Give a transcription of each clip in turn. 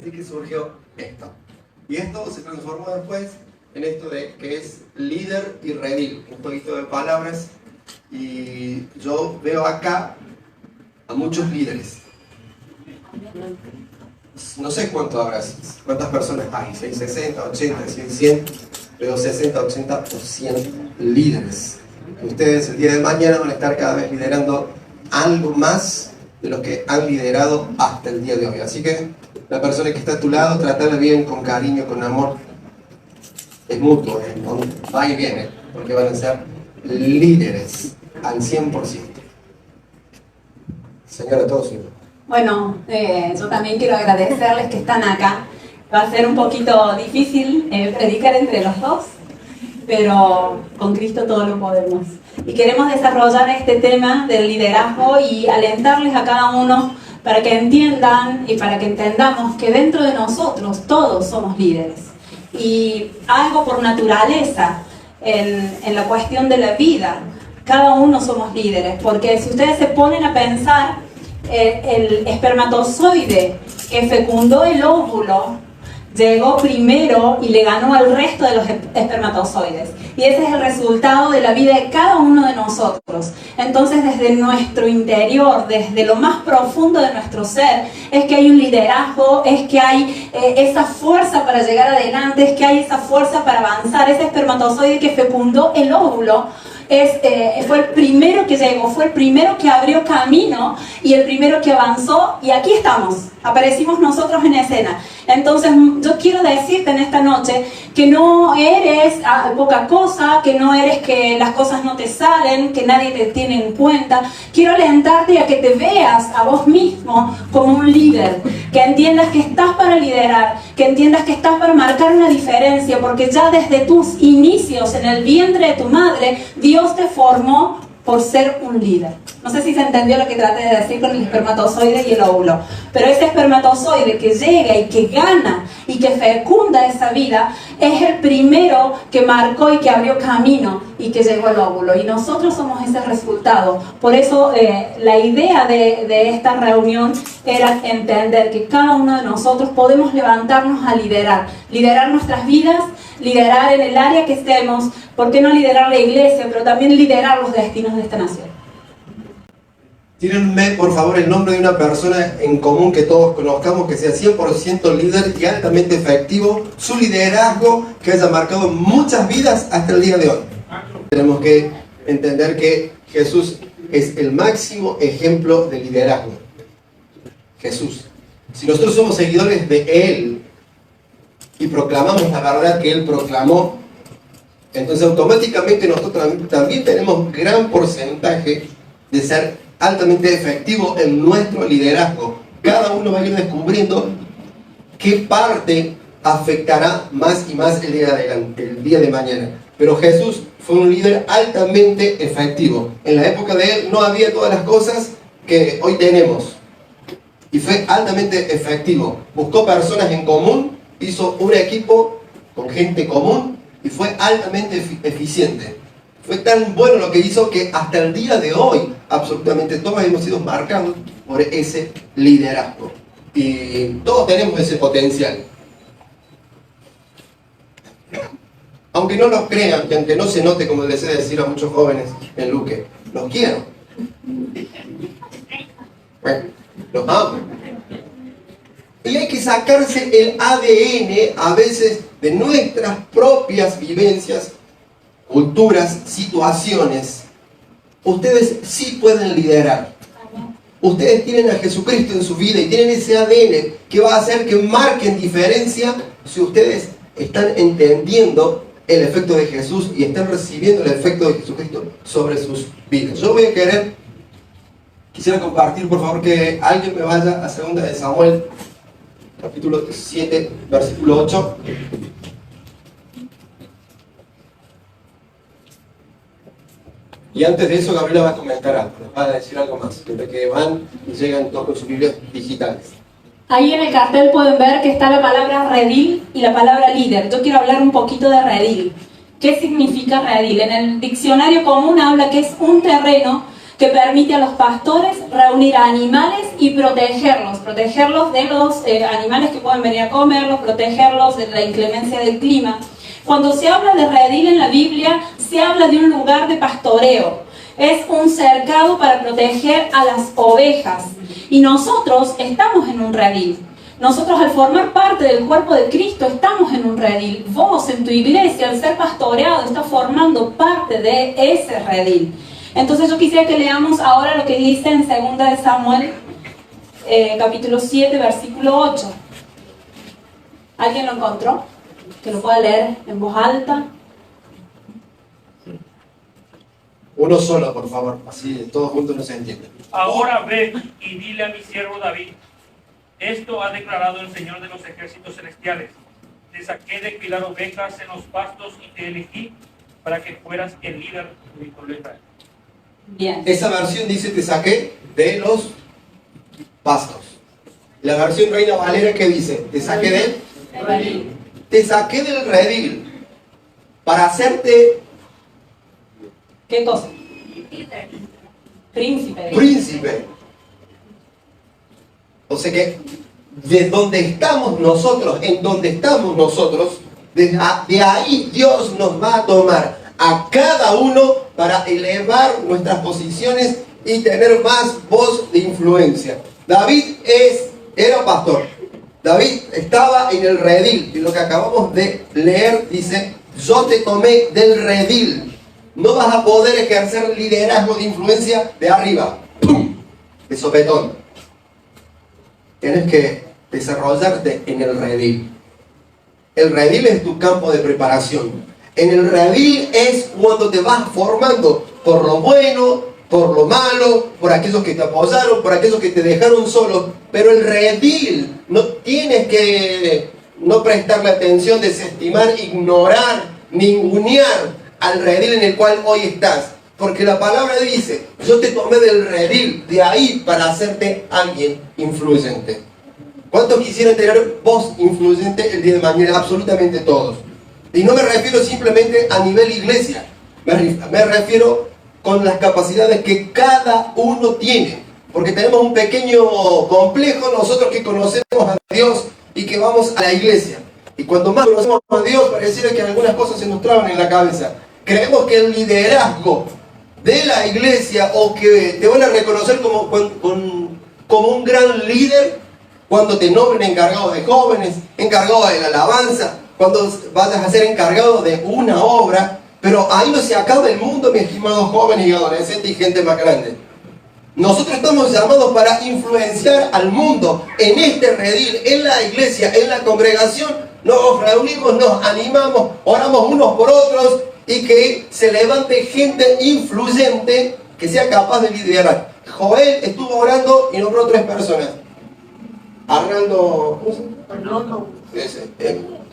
Así que surgió esto. Y esto se transformó después en esto de que es líder y redil, un poquito de palabras. Y yo veo acá a muchos líderes. No sé cuántas personas hay, 60, 80, 100, pero 60, 80 o 100 líderes. Ustedes el día de mañana van a estar cada vez liderando algo más de lo que han liderado hasta el día de hoy. Así que la persona que está a tu lado, tratarla bien, con cariño, con amor. Es mutuo, va y viene, porque van a ser líderes al 100%. Señora, todo suyo. Bueno, yo también quiero agradecerles que están acá. Va a ser un poquito difícil predicar entre los dos, pero con Cristo todo lo podemos. Y queremos desarrollar este tema del liderazgo y alentarles a cada uno para que entiendan y para que entendamos que dentro de nosotros todos somos líderes. Y algo por naturaleza en la cuestión de la vida, cada uno somos líderes, porque si ustedes se ponen a pensar, el espermatozoide que fecundó el óvulo llegó primero y le ganó al resto de los espermatozoides. Y ese es el resultado de la vida de cada uno de nosotros. Entonces, desde nuestro interior, desde lo más profundo de nuestro ser, es que hay un liderazgo, es que hay esa fuerza para llegar adelante, es que hay esa fuerza para avanzar. Ese espermatozoide que fecundó el óvulo fue el primero que llegó, fue el primero que abrió camino y el primero que avanzó, y aquí estamos, aparecimos nosotros en escena. Entonces yo quiero decirte en esta noche que no eres poca cosa, que no eres que las cosas no te salen, que nadie te tiene en cuenta. Quiero alentarte a que te veas a vos mismo como un líder, que entiendas que estás para liderar, que entiendas que estás para marcar una diferencia, porque ya desde tus inicios en el vientre de tu madre, Dios te formó por ser un líder. No sé si se entendió lo que traté de decir con el espermatozoide y el óvulo, pero ese espermatozoide que llega y que gana y que fecunda esa vida es el primero que marcó y que abrió camino y que llegó al óvulo, y nosotros somos ese resultado. Por eso la idea de esta reunión era entender que cada uno de nosotros podemos levantarnos a liderar nuestras vidas, liderar en el área que estemos. ¿Por qué no liderar la iglesia, pero también liderar los destinos de esta nación? Tírenme, por favor, el nombre de una persona en común que todos conozcamos, que sea 100% líder y altamente efectivo, su liderazgo que haya marcado muchas vidas hasta el día de hoy. Tenemos que entender que Jesús es el máximo ejemplo de liderazgo. Jesús. Si nosotros somos seguidores de Él y proclamamos la verdad que Él proclamó, entonces automáticamente nosotros también tenemos gran porcentaje de ser altamente efectivo en nuestro liderazgo. Cada uno va a ir descubriendo qué parte afectará más y más el día de mañana. Pero Jesús fue un líder altamente efectivo. En la época de Él no había todas las cosas que hoy tenemos. Y fue altamente efectivo. Buscó personas en común, hizo un equipo con gente común y fue altamente eficiente. Fue tan bueno lo que hizo que hasta el día de hoy absolutamente todos hemos sido marcados por ese liderazgo. Y todos tenemos ese potencial. Aunque no lo crean, y aunque no se note, como les he de decir a muchos jóvenes en Luque, los quiero. Bueno, los amo. Y hay que sacarse el ADN a veces de nuestras propias vivencias, culturas, situaciones. Ustedes sí pueden liderar. Ustedes tienen a Jesucristo en su vida y tienen ese ADN que va a hacer que marquen diferencia si ustedes están entendiendo el efecto de Jesús y están recibiendo el efecto de Jesucristo sobre sus vidas. Yo quisiera compartir, por favor, que alguien me vaya a 2 de Samuel, capítulo 7, versículo 8. Y antes de eso, Gabriela va a comentar algo, nos va a decir algo más, desde que van y llegan todos con sus Biblias digitales. Ahí en el cartel pueden ver que está la palabra redil y la palabra líder. Yo quiero hablar un poquito de redil. ¿Qué significa redil? En el diccionario común habla que es un terreno que permite a los pastores reunir animales y protegerlos de los animales que pueden venir a comerlos, protegerlos de la inclemencia del clima. Cuando se habla de redil en la Biblia, se habla de un lugar de pastoreo. Es un cercado para proteger a las ovejas. Y nosotros estamos en un redil. Nosotros, al formar parte del cuerpo de Cristo, estamos en un redil. Vos, en tu iglesia, al ser pastoreado, estás formando parte de ese redil. Entonces yo quisiera que leamos ahora lo que dice en 2 de Samuel, capítulo 7, versículo 8. ¿Alguien lo encontró? Que lo pueda leer en voz alta. Uno solo, por favor, así todos juntos no se entienden. Ahora ve y dile a mi siervo David, esto ha declarado el Señor de los ejércitos celestiales. Te saqué de cuidar ovejas en los pastos y te elegí para que fueras el líder de mi pueblo Israel. Bien. Esa versión dice te saqué de los pastos. La versión Reina Valera, ¿qué dice? Te saqué te saqué del redil para hacerte ¿qué cosa? Príncipe. príncipe. O sea que de donde estamos nosotros, en donde estamos nosotros, de ahí Dios nos va a tomar a cada uno para elevar nuestras posiciones y tener más voz de influencia. David era pastor. David estaba en el redil, y lo que acabamos de leer dice, yo te tomé del redil. No vas a poder ejercer liderazgo de influencia de arriba, ¡pum!, de sopetón. Tienes que desarrollarte en el redil. El redil es tu campo de preparación. En el redil es cuando te vas formando por lo bueno, por lo malo, por aquellos que te apoyaron, por aquellos que te dejaron solo. Pero el redil no tienes que no prestarle atención, desestimar, ignorar, ningunear al redil en el cual hoy estás. Porque la palabra dice, yo te tomé del redil, de ahí para hacerte alguien influyente. ¿Cuántos quisieran tener voz influyente el día de mañana? Absolutamente todos. Y no me refiero simplemente a nivel iglesia, me refiero con las capacidades que cada uno tiene. Porque tenemos un pequeño complejo nosotros que conocemos a Dios y que vamos a la iglesia. Y cuanto más conocemos a Dios, pareciera que algunas cosas se nos traban en la cabeza. Creemos que el liderazgo de la iglesia, o que te van a reconocer como un gran líder cuando te nombren encargado de jóvenes, encargado de la alabanza, cuando vayas a ser encargado de una obra. Pero ahí no se acaba el mundo, mis estimados jóvenes y adolescentes y gente más grande. Nosotros estamos llamados para influenciar al mundo en este redil, en la iglesia, en la congregación. Nos reunimos, nos animamos, oramos unos por otros y que se levante gente influyente que sea capaz de liderar. Joel estuvo orando y nombró 3 personas. Arnaldo,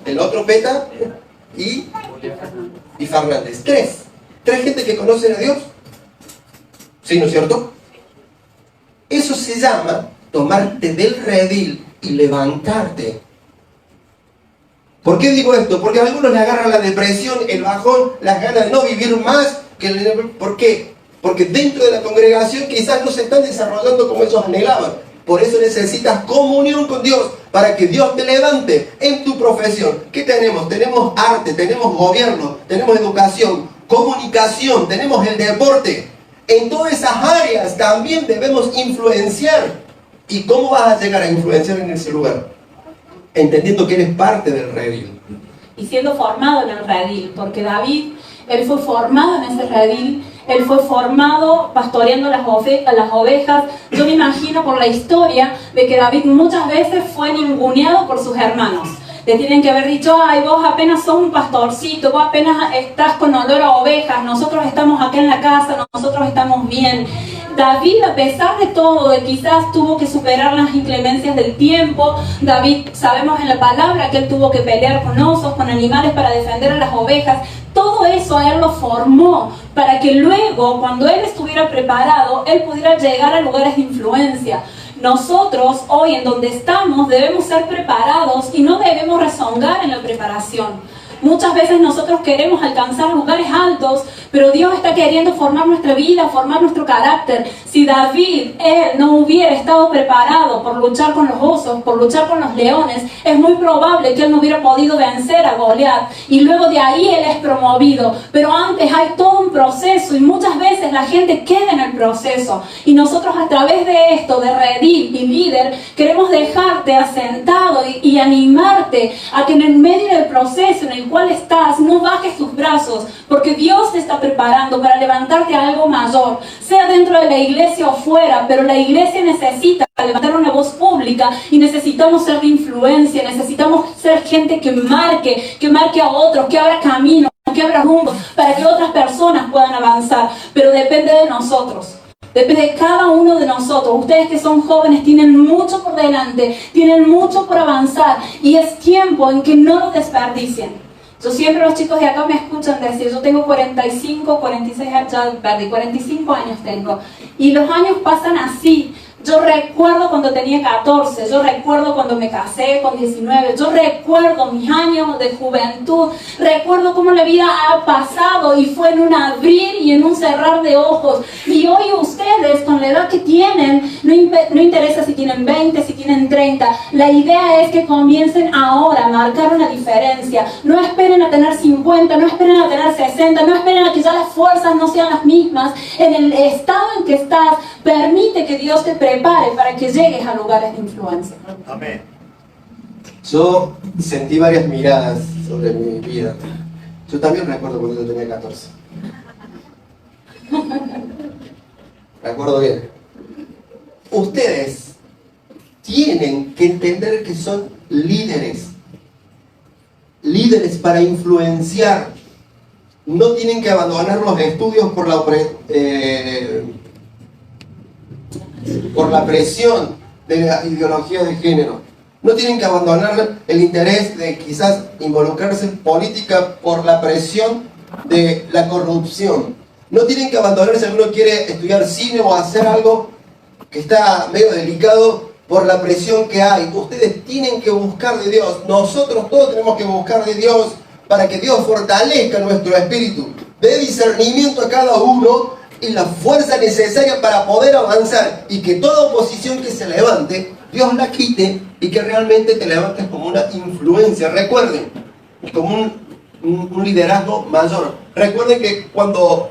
el otro Peta y Fernández. 3 gente que conocen a Dios. ¿Sí, no es cierto? Eso se llama tomarte del redil y levantarte. ¿Por qué digo esto? Porque a algunos les agarra la depresión, el bajón, las ganas de no vivir más. ¿Por qué? Porque dentro de la congregación quizás no se están desarrollando como ellos anhelaban. Por eso necesitas comunión con Dios, para que Dios te levante en tu profesión. ¿Qué tenemos? Tenemos arte, tenemos gobierno, tenemos educación, comunicación, tenemos el deporte. En todas esas áreas también debemos influenciar. ¿Y cómo vas a llegar a influenciar en ese lugar? Entendiendo que eres parte del redil. Y siendo formado en el redil, porque David, él fue formado en ese redil, él fue formado pastoreando las ovejas. Yo me imagino por la historia de que David muchas veces fue ninguneado por sus hermanos. Le tienen que haber dicho, ay, vos apenas sos un pastorcito, vos apenas estás con olor a ovejas, nosotros estamos acá en la casa, nosotros estamos bien. David, a pesar de todo, quizás tuvo que superar las inclemencias del tiempo. David, sabemos en la palabra que él tuvo que pelear con osos, con animales para defender a las ovejas. Todo eso a él lo formó para que luego, cuando él estuviera preparado, él pudiera llegar a lugares de influencia. Nosotros, hoy en donde estamos, debemos ser preparados y no debemos rezongar en la preparación. Muchas veces nosotros queremos alcanzar lugares altos, pero Dios está queriendo formar nuestra vida, formar nuestro carácter. Si David, él no hubiera estado preparado por luchar con los osos, por luchar con los leones, es muy probable que él no hubiera podido vencer a Goliat. Y luego de ahí él es promovido. Pero antes hay todo un proceso y muchas veces la gente queda en el proceso. Y nosotros a través de esto, de Redil y Líder, queremos dejarte asentado y animarte a que en el medio del proceso en el cual estás no bajes tus brazos, porque Dios te está preparando para levantarte a algo mayor, sea dentro de la iglesia o fuera, pero la iglesia necesita levantar una voz pública y necesitamos ser de influencia, necesitamos ser gente que marque a otros, que abra camino, que abra rumbo, para que otras personas puedan avanzar, pero depende de nosotros. Depende de cada uno de nosotros. Ustedes que son jóvenes tienen mucho por delante, tienen mucho por avanzar y es tiempo en que no lo desperdicien. Yo siempre, los chicos de acá me escuchan decir, yo tengo 45 años tengo, y los años pasan así. Yo recuerdo cuando tenía 14, yo recuerdo cuando me casé con 19, yo recuerdo mis años de juventud, recuerdo cómo la vida ha pasado y fue en un abrir y en un cerrar de ojos. Y hoy ustedes, con la edad que tienen, no interesa si tienen 20, si tienen 30, la idea es que comiencen ahora a marcar una diferencia. No esperen a tener 50, no esperen a tener 60, no esperen a que ya las fuerzas no sean las mismas. En el estado en que estás, permite que Dios te prepare para que llegues a lugares de influencia. Amén. Yo sentí varias miradas sobre mi vida. Yo también recuerdo cuando yo tenía 14. Recuerdo bien. Ustedes tienen que entender que son líderes. Líderes para influenciar. No tienen que abandonar los estudios por la presión de la ideología de género. No tienen que abandonar el interés de quizás involucrarse en política por la presión de la corrupción. No tienen que abandonar si alguno quiere estudiar cine o hacer algo que está medio delicado por la presión que hay. Ustedes tienen que buscar de Dios. Nosotros todos tenemos que buscar de Dios para que Dios fortalezca nuestro espíritu, dé discernimiento a cada uno y la fuerza necesaria para poder avanzar, y que toda oposición que se levante, Dios la quite y que realmente te levantes como una influencia. Recuerden, como un liderazgo mayor. Recuerden que cuando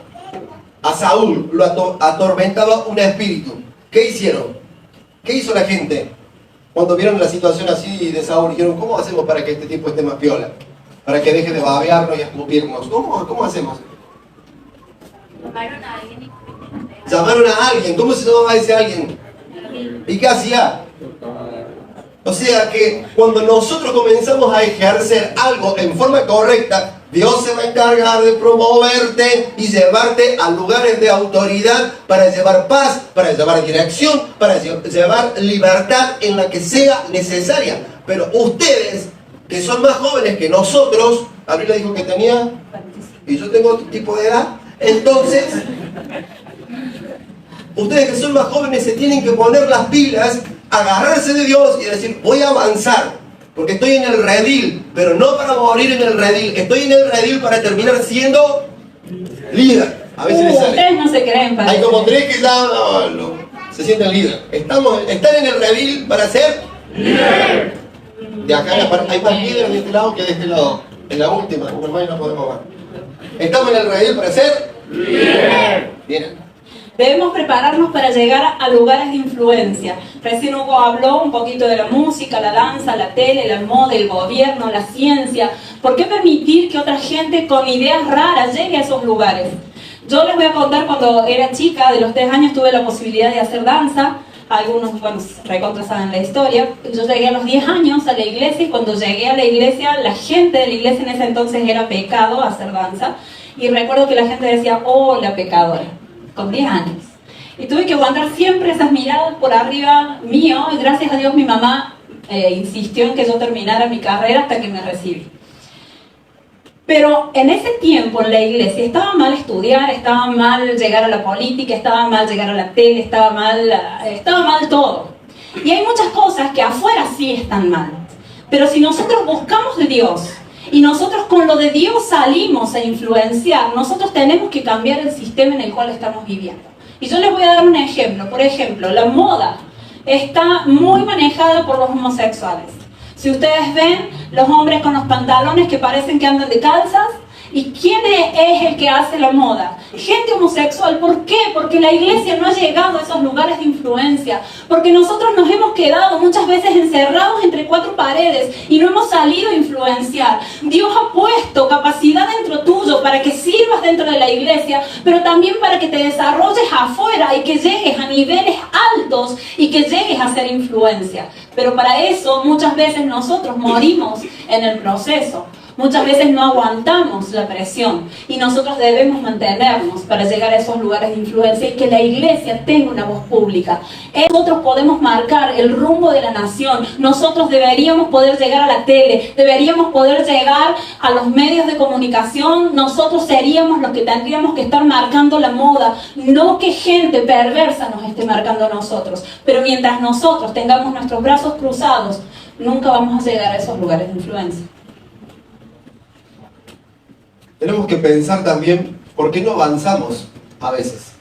a Saúl lo atormentaba un espíritu, ¿qué hicieron? ¿Qué hizo la gente? Cuando vieron la situación así de Saúl, dijeron, ¿cómo hacemos para que este tipo esté más piola? Para que deje de babearnos y escupirnos. ¿Cómo hacemos? Llamaron a alguien. ¿Cómo se llamaba ese alguien? ¿Y qué hacía? O sea que cuando nosotros comenzamos a ejercer algo en forma correcta, Dios se va a encargar de promoverte y llevarte a lugares de autoridad para llevar paz, para llevar dirección, para llevar libertad en la que sea necesaria. Pero ustedes, que son más jóvenes que nosotros, Abril le dijo que tenía, y yo tengo otro tipo de edad, entonces, ustedes que son más jóvenes se tienen que poner las pilas, agarrarse de Dios y decir, voy a avanzar, porque estoy en el redil, pero no para morir en el redil, estoy en el redil para terminar siendo líder. A ver si les sale. Ustedes no se creen para hay como tres que ya se sienten líder. Están en el redil para ser líder. De acá hay más líderes de este lado que de este lado. En la última, normal no podemos más. Estamos en el redil para ser líder. Bien. Debemos prepararnos para llegar a lugares de influencia. Recién Hugo habló un poquito de la música, la danza, la tele, la moda, el gobierno, la ciencia. ¿Por qué permitir que otra gente con ideas raras llegue a esos lugares? Yo les voy a contar, cuando era chica, de los 3 años, tuve la posibilidad de hacer danza. Algunos, bueno, recontra saben la historia. Yo llegué a los 10 años a la iglesia, y cuando llegué a la iglesia, la gente de la iglesia en ese entonces era pecado hacer danza. Y recuerdo que la gente decía, oh, la pecadora, con 10 años. Y tuve que aguantar siempre esas miradas por arriba mío, y gracias a Dios mi mamá insistió en que yo terminara mi carrera hasta que me recibí. Pero en ese tiempo en la iglesia estaba mal estudiar, estaba mal llegar a la política, estaba mal llegar a la tele, estaba mal todo. Y hay muchas cosas que afuera sí están mal. Pero si nosotros buscamos de Dios y nosotros con lo de Dios salimos a influenciar, nosotros tenemos que cambiar el sistema en el cual estamos viviendo. Y yo les voy a dar un ejemplo. Por ejemplo, la moda está muy manejada por los homosexuales. Si ustedes ven, los hombres con los pantalones que parecen que andan de calzas. ¿Y quién es el que hace la moda? Gente homosexual. ¿Por qué? Porque la iglesia no ha llegado a esos lugares de influencia. Porque nosotros nos hemos quedado muchas veces encerrados entre cuatro paredes y no hemos salido a influenciar. Dios ha puesto capacidad dentro tuyo para que sirvas dentro de la iglesia, pero también para que te desarrolles afuera y que llegues a niveles altos y que llegues a hacer influencia. Pero para eso muchas veces nosotros morimos en el proceso. Muchas veces no aguantamos la presión y nosotros debemos mantenernos para llegar a esos lugares de influencia y que la iglesia tenga una voz pública. Nosotros podemos marcar el rumbo de la nación. Nosotros deberíamos poder llegar a la tele, deberíamos poder llegar a los medios de comunicación. Nosotros seríamos los que tendríamos que estar marcando la moda, no que gente perversa nos esté marcando a nosotros. Pero mientras nosotros tengamos nuestros brazos cruzados, nunca vamos a llegar a esos lugares de influencia. Tenemos que pensar también por qué no avanzamos a veces.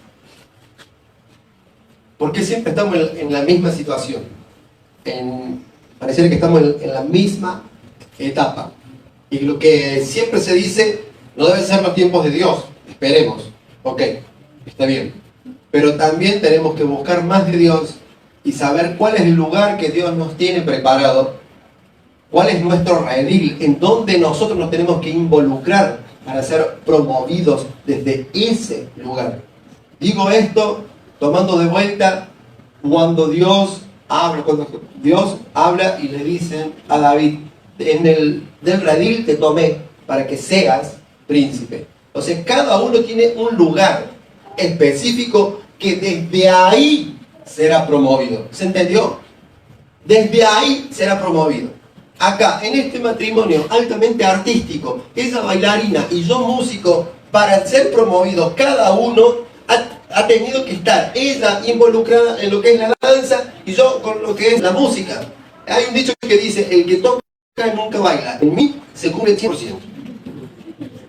¿Por qué siempre estamos en la misma situación? Pareciera que estamos en la misma etapa. Y lo que siempre se dice, no deben ser los tiempos de Dios. Esperemos. Ok, está bien. Pero también tenemos que buscar más de Dios y saber cuál es el lugar que Dios nos tiene preparado. Cuál es nuestro redil, en dónde nosotros nos tenemos que involucrar para ser promovidos desde ese lugar. Digo esto tomando de vuelta cuando Dios habla y le dicen a David, del redil te tomé para que seas príncipe. O sea, cada uno tiene un lugar específico que desde ahí será promovido. ¿Se entendió? Desde ahí será promovido. Acá, en este matrimonio altamente artístico, ella bailarina y yo músico, para ser promovidos, cada uno ha tenido que estar, ella involucrada en lo que es la danza y yo con lo que es la música. Hay un dicho que dice, el que toca nunca baila. En mí se cumple el 100%.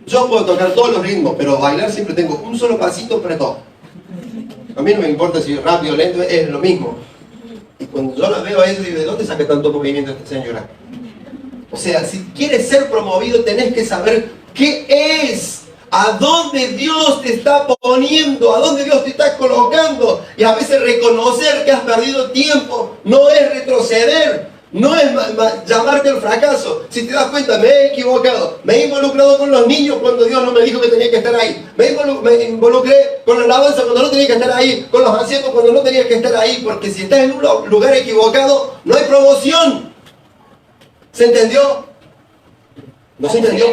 Yo puedo tocar todos los ritmos, pero bailar siempre tengo un solo pasito para todo. A mí no me importa si es rápido o lento, es lo mismo. Y cuando yo la veo a ella, digo, ¿de dónde saca tanto movimiento esta señora? O sea, si quieres ser promovido, tenés que saber qué es, a dónde Dios te está poniendo, a dónde Dios te está colocando. Y a veces reconocer que has perdido tiempo no es retroceder, no es llamarte al fracaso. Si te das cuenta, me he equivocado, me he involucrado con los niños cuando Dios no me dijo que tenía que estar ahí. Me involucré con la alabanza cuando no tenía que estar ahí, con los ancianos cuando no tenía que estar ahí, porque si estás en un lugar equivocado, no hay promoción. ¿Se entendió? ¿No se entendió?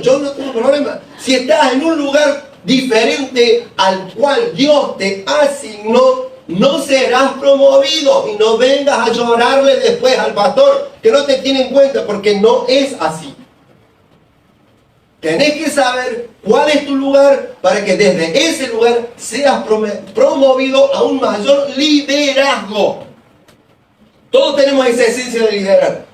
Yo no tengo problema. Si estás en un lugar diferente al cual Dios te asignó, no serás promovido y no vengas a llorarle después al pastor que no te tiene en cuenta, porque no es así. Tenés que saber cuál es tu lugar para que desde ese lugar seas promovido a un mayor liderazgo. Todos tenemos esa esencia de liderar.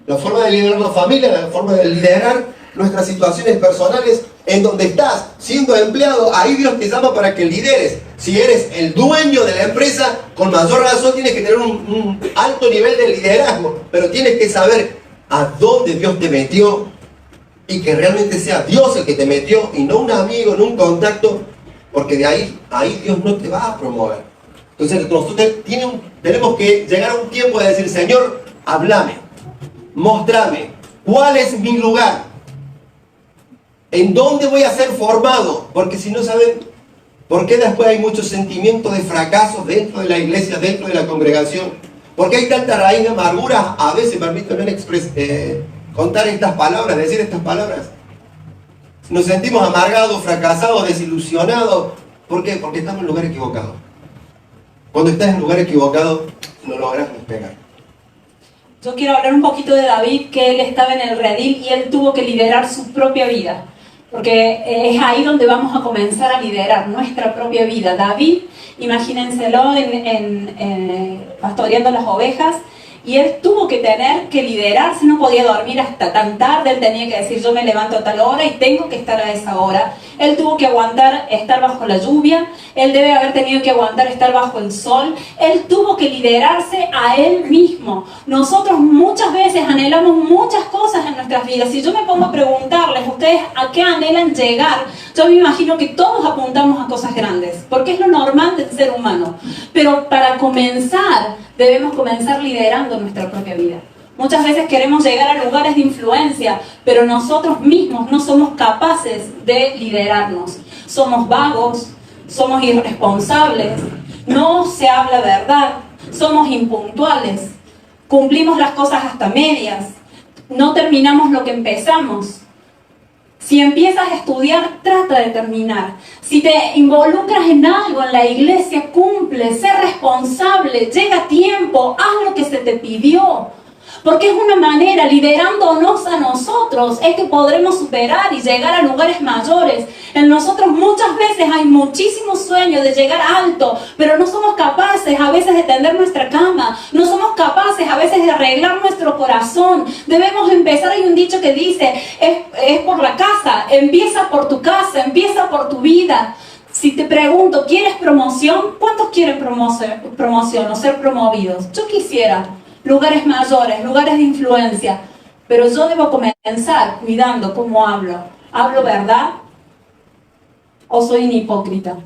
La forma de liderar la familia, la forma de liderar nuestras situaciones personales, en donde estás siendo empleado, ahí Dios te llama para que lideres. Si eres el dueño de la empresa, con mayor razón tienes que tener un alto nivel de liderazgo, pero tienes que saber a dónde Dios te metió y que realmente sea Dios el que te metió y no un amigo, no un contacto, porque de ahí Dios no te va a promover. Entonces nosotros tenemos que llegar a un tiempo de decir, Señor, háblame. Mostrame cuál es mi lugar, en dónde voy a ser formado, porque si no saben por qué después hay muchos sentimientos de fracaso dentro de la iglesia, dentro de la congregación, porque hay tanta raíz de amargura. A veces, permítanme contar estas palabras, decir estas palabras, nos sentimos amargados, fracasados, desilusionados. ¿Por qué? Porque estamos en el lugar equivocado. Cuando estás en el lugar equivocado, no logras despegar. Yo quiero hablar un poquito de David, que él estaba en el redil y él tuvo que liderar su propia vida. Porque es ahí donde vamos a comenzar a liderar nuestra propia vida. David, imagínenselo pastoreando las ovejas, y él tuvo que tener que liderarse, no podía dormir hasta tan tarde, él tenía que decir yo me levanto a tal hora y tengo que estar a esa hora. Él tuvo que aguantar estar bajo la lluvia, él debe haber tenido que aguantar estar bajo el sol, él tuvo que liderarse a él mismo. Nosotros muchas veces anhelamos muchas cosas en nuestras vidas. Si yo me pongo a preguntarles, ¿ustedes a qué anhelan llegar? Yo me imagino que todos apuntamos a cosas grandes, porque es lo normal del ser humano. Pero para comenzar, debemos comenzar liderando nuestra propia vida. Muchas veces queremos llegar a lugares de influencia, pero nosotros mismos no somos capaces de liderarnos. Somos vagos, somos irresponsables, no se habla verdad, somos impuntuales, cumplimos las cosas hasta medias, no terminamos lo que empezamos. Si empiezas a estudiar, trata de terminar. Si te involucras en algo en la iglesia, cumple, sé responsable, llega a tiempo, haz lo que se te pidió. Porque es una manera, liderándonos a nosotros, es que podremos superar y llegar a lugares mayores. En nosotros muchas veces hay muchísimos sueños de llegar alto, pero no somos capaces a veces de tender nuestra cama, no somos capaces a veces de arreglar nuestro corazón. Debemos empezar, hay un dicho que dice, es por la casa, empieza por tu casa, empieza por tu vida. Si te pregunto, ¿quieres promoción? ¿Cuántos quieren promoción o ser promovidos? Yo quisiera lugares mayores, lugares de influencia, pero yo debo comenzar cuidando cómo hablo. ¿Hablo verdad o soy un hipócrita?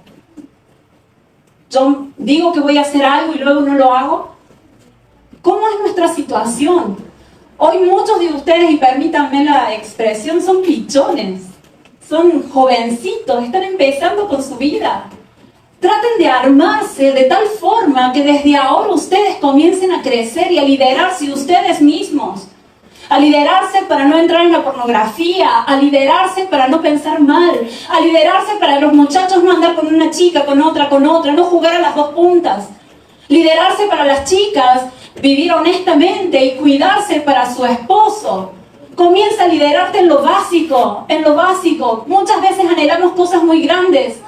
Yo digo que voy a hacer algo y luego no lo hago. ¿Cómo es nuestra situación? Hoy muchos de ustedes, y permítanme la expresión, son pichones, son jovencitos, están empezando con su vida. Traten de armarse de tal forma que desde ahora ustedes comiencen a crecer y a liderarse ustedes mismos. A liderarse para no entrar en la pornografía, a liderarse para no pensar mal, a liderarse para los muchachos no andar con una chica, con otra, no jugar a las dos puntas. Liderarse para las chicas, vivir honestamente y cuidarse para su esposo. Comienza a liderarte en lo básico, en lo básico. Muchas veces anhelamos cosas muy grandes.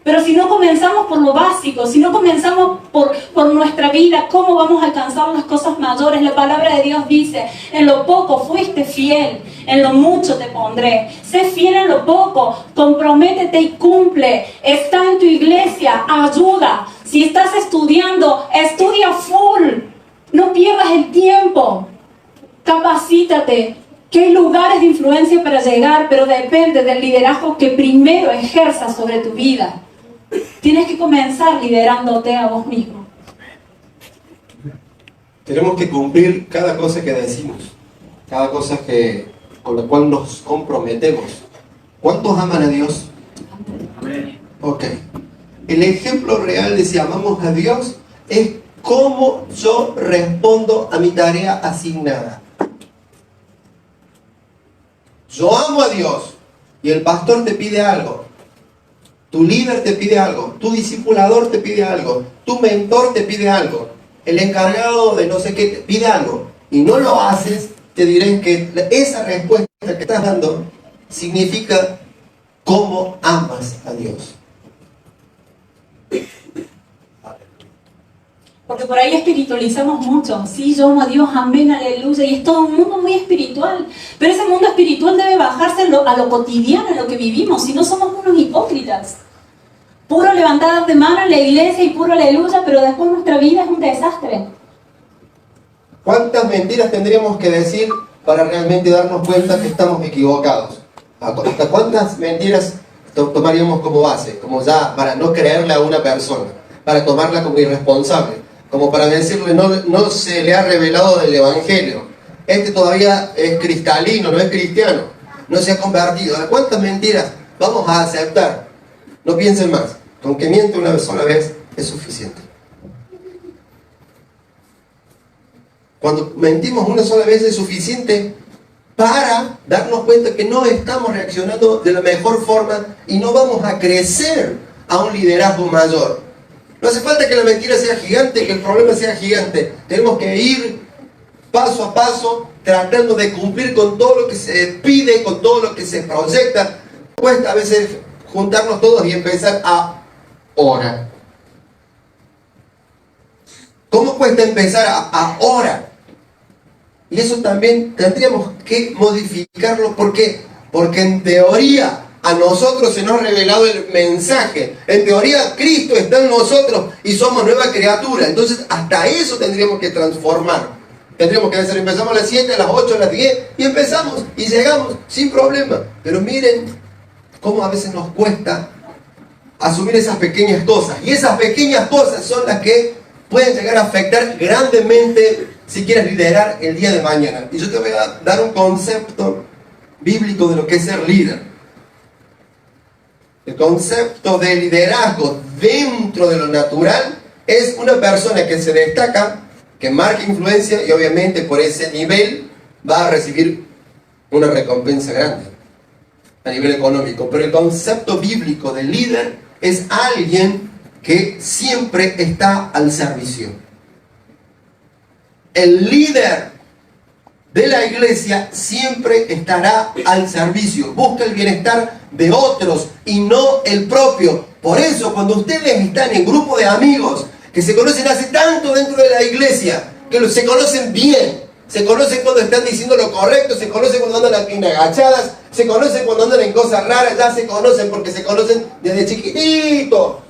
Pero si no comenzamos por lo básico, si no comenzamos por nuestra vida, ¿cómo vamos a alcanzar las cosas mayores? La palabra de Dios dice, en lo poco fuiste fiel, en lo mucho te pondré. Sé fiel en lo poco, comprométete y cumple. Está en tu iglesia, ayuda. Si estás estudiando, estudia full. No pierdas el tiempo. Capacítate. Que hay lugares de influencia para llegar, pero depende del liderazgo que primero ejerzas sobre tu vida. Tienes que comenzar liderándote a vos mismo. Tenemos que cumplir cada cosa que decimos, cada cosa con la cual nos comprometemos. ¿Cuántos aman a Dios? Amén. Ok. El ejemplo real de si amamos a Dios es cómo yo respondo a mi tarea asignada. Yo amo a Dios y el pastor te pide algo. Tu líder te pide algo, tu discipulador te pide algo, tu mentor te pide algo, el encargado de no sé qué te pide algo y no lo haces, te diré que esa respuesta que estás dando significa cómo amas a Dios. Porque por ahí espiritualizamos mucho. Sí, yo amo a Dios, amén, aleluya. Y es todo un mundo muy espiritual. Pero ese mundo espiritual debe bajarse a lo cotidiano, en lo que vivimos. Si no somos unos hipócritas. Puro levantar de mano en la iglesia y puro aleluya, pero después nuestra vida es un desastre. ¿Cuántas mentiras tendríamos que decir para realmente darnos cuenta que estamos equivocados? ¿Hasta cuántas mentiras tomaríamos como base? Como ya para no creerle a una persona, para tomarla como irresponsable, como para decirle no se le ha revelado del Evangelio. Este todavía es cristalino, no es cristiano, no se ha convertido. ¿Cuántas mentiras vamos a aceptar? No piensen más, con que miente una sola vez es suficiente. Cuando mentimos una sola vez es suficiente para darnos cuenta que no estamos reaccionando de la mejor forma y no vamos a crecer a un liderazgo mayor. No hace falta que la mentira sea gigante, que el problema sea gigante. Tenemos que ir paso a paso, tratando de cumplir con todo lo que se pide, con todo lo que se proyecta. Cuesta a veces juntarnos todos y empezar a orar. ¿Cómo cuesta empezar a orar? Y eso también tendríamos que modificarlo. ¿Por qué? Porque en teoría a nosotros se nos ha revelado el mensaje. En teoría Cristo está en nosotros y somos nueva criatura. Entonces hasta eso tendríamos que transformar. Tendríamos que decir, empezamos a las 7, a las 8, a las 10 y empezamos y llegamos sin problema. Pero miren cómo a veces nos cuesta asumir esas pequeñas cosas. Y esas pequeñas cosas son las que pueden llegar a afectar grandemente si quieres liderar el día de mañana. Y yo te voy a dar un concepto bíblico de lo que es ser líder. El concepto de liderazgo dentro de lo natural es una persona que se destaca, que marca influencia y obviamente por ese nivel va a recibir una recompensa grande a nivel económico. Pero el concepto bíblico de líder es alguien que siempre está al servicio. El líder de la iglesia siempre estará al servicio. Busca el bienestar de otros y no el propio. Por eso, cuando ustedes están en grupo de amigos que se conocen hace tanto dentro de la iglesia, que se conocen bien, se conocen cuando están diciendo lo correcto, se conocen cuando andan en agachadas, se conocen cuando andan en cosas raras, ya se conocen porque se conocen desde chiquitito.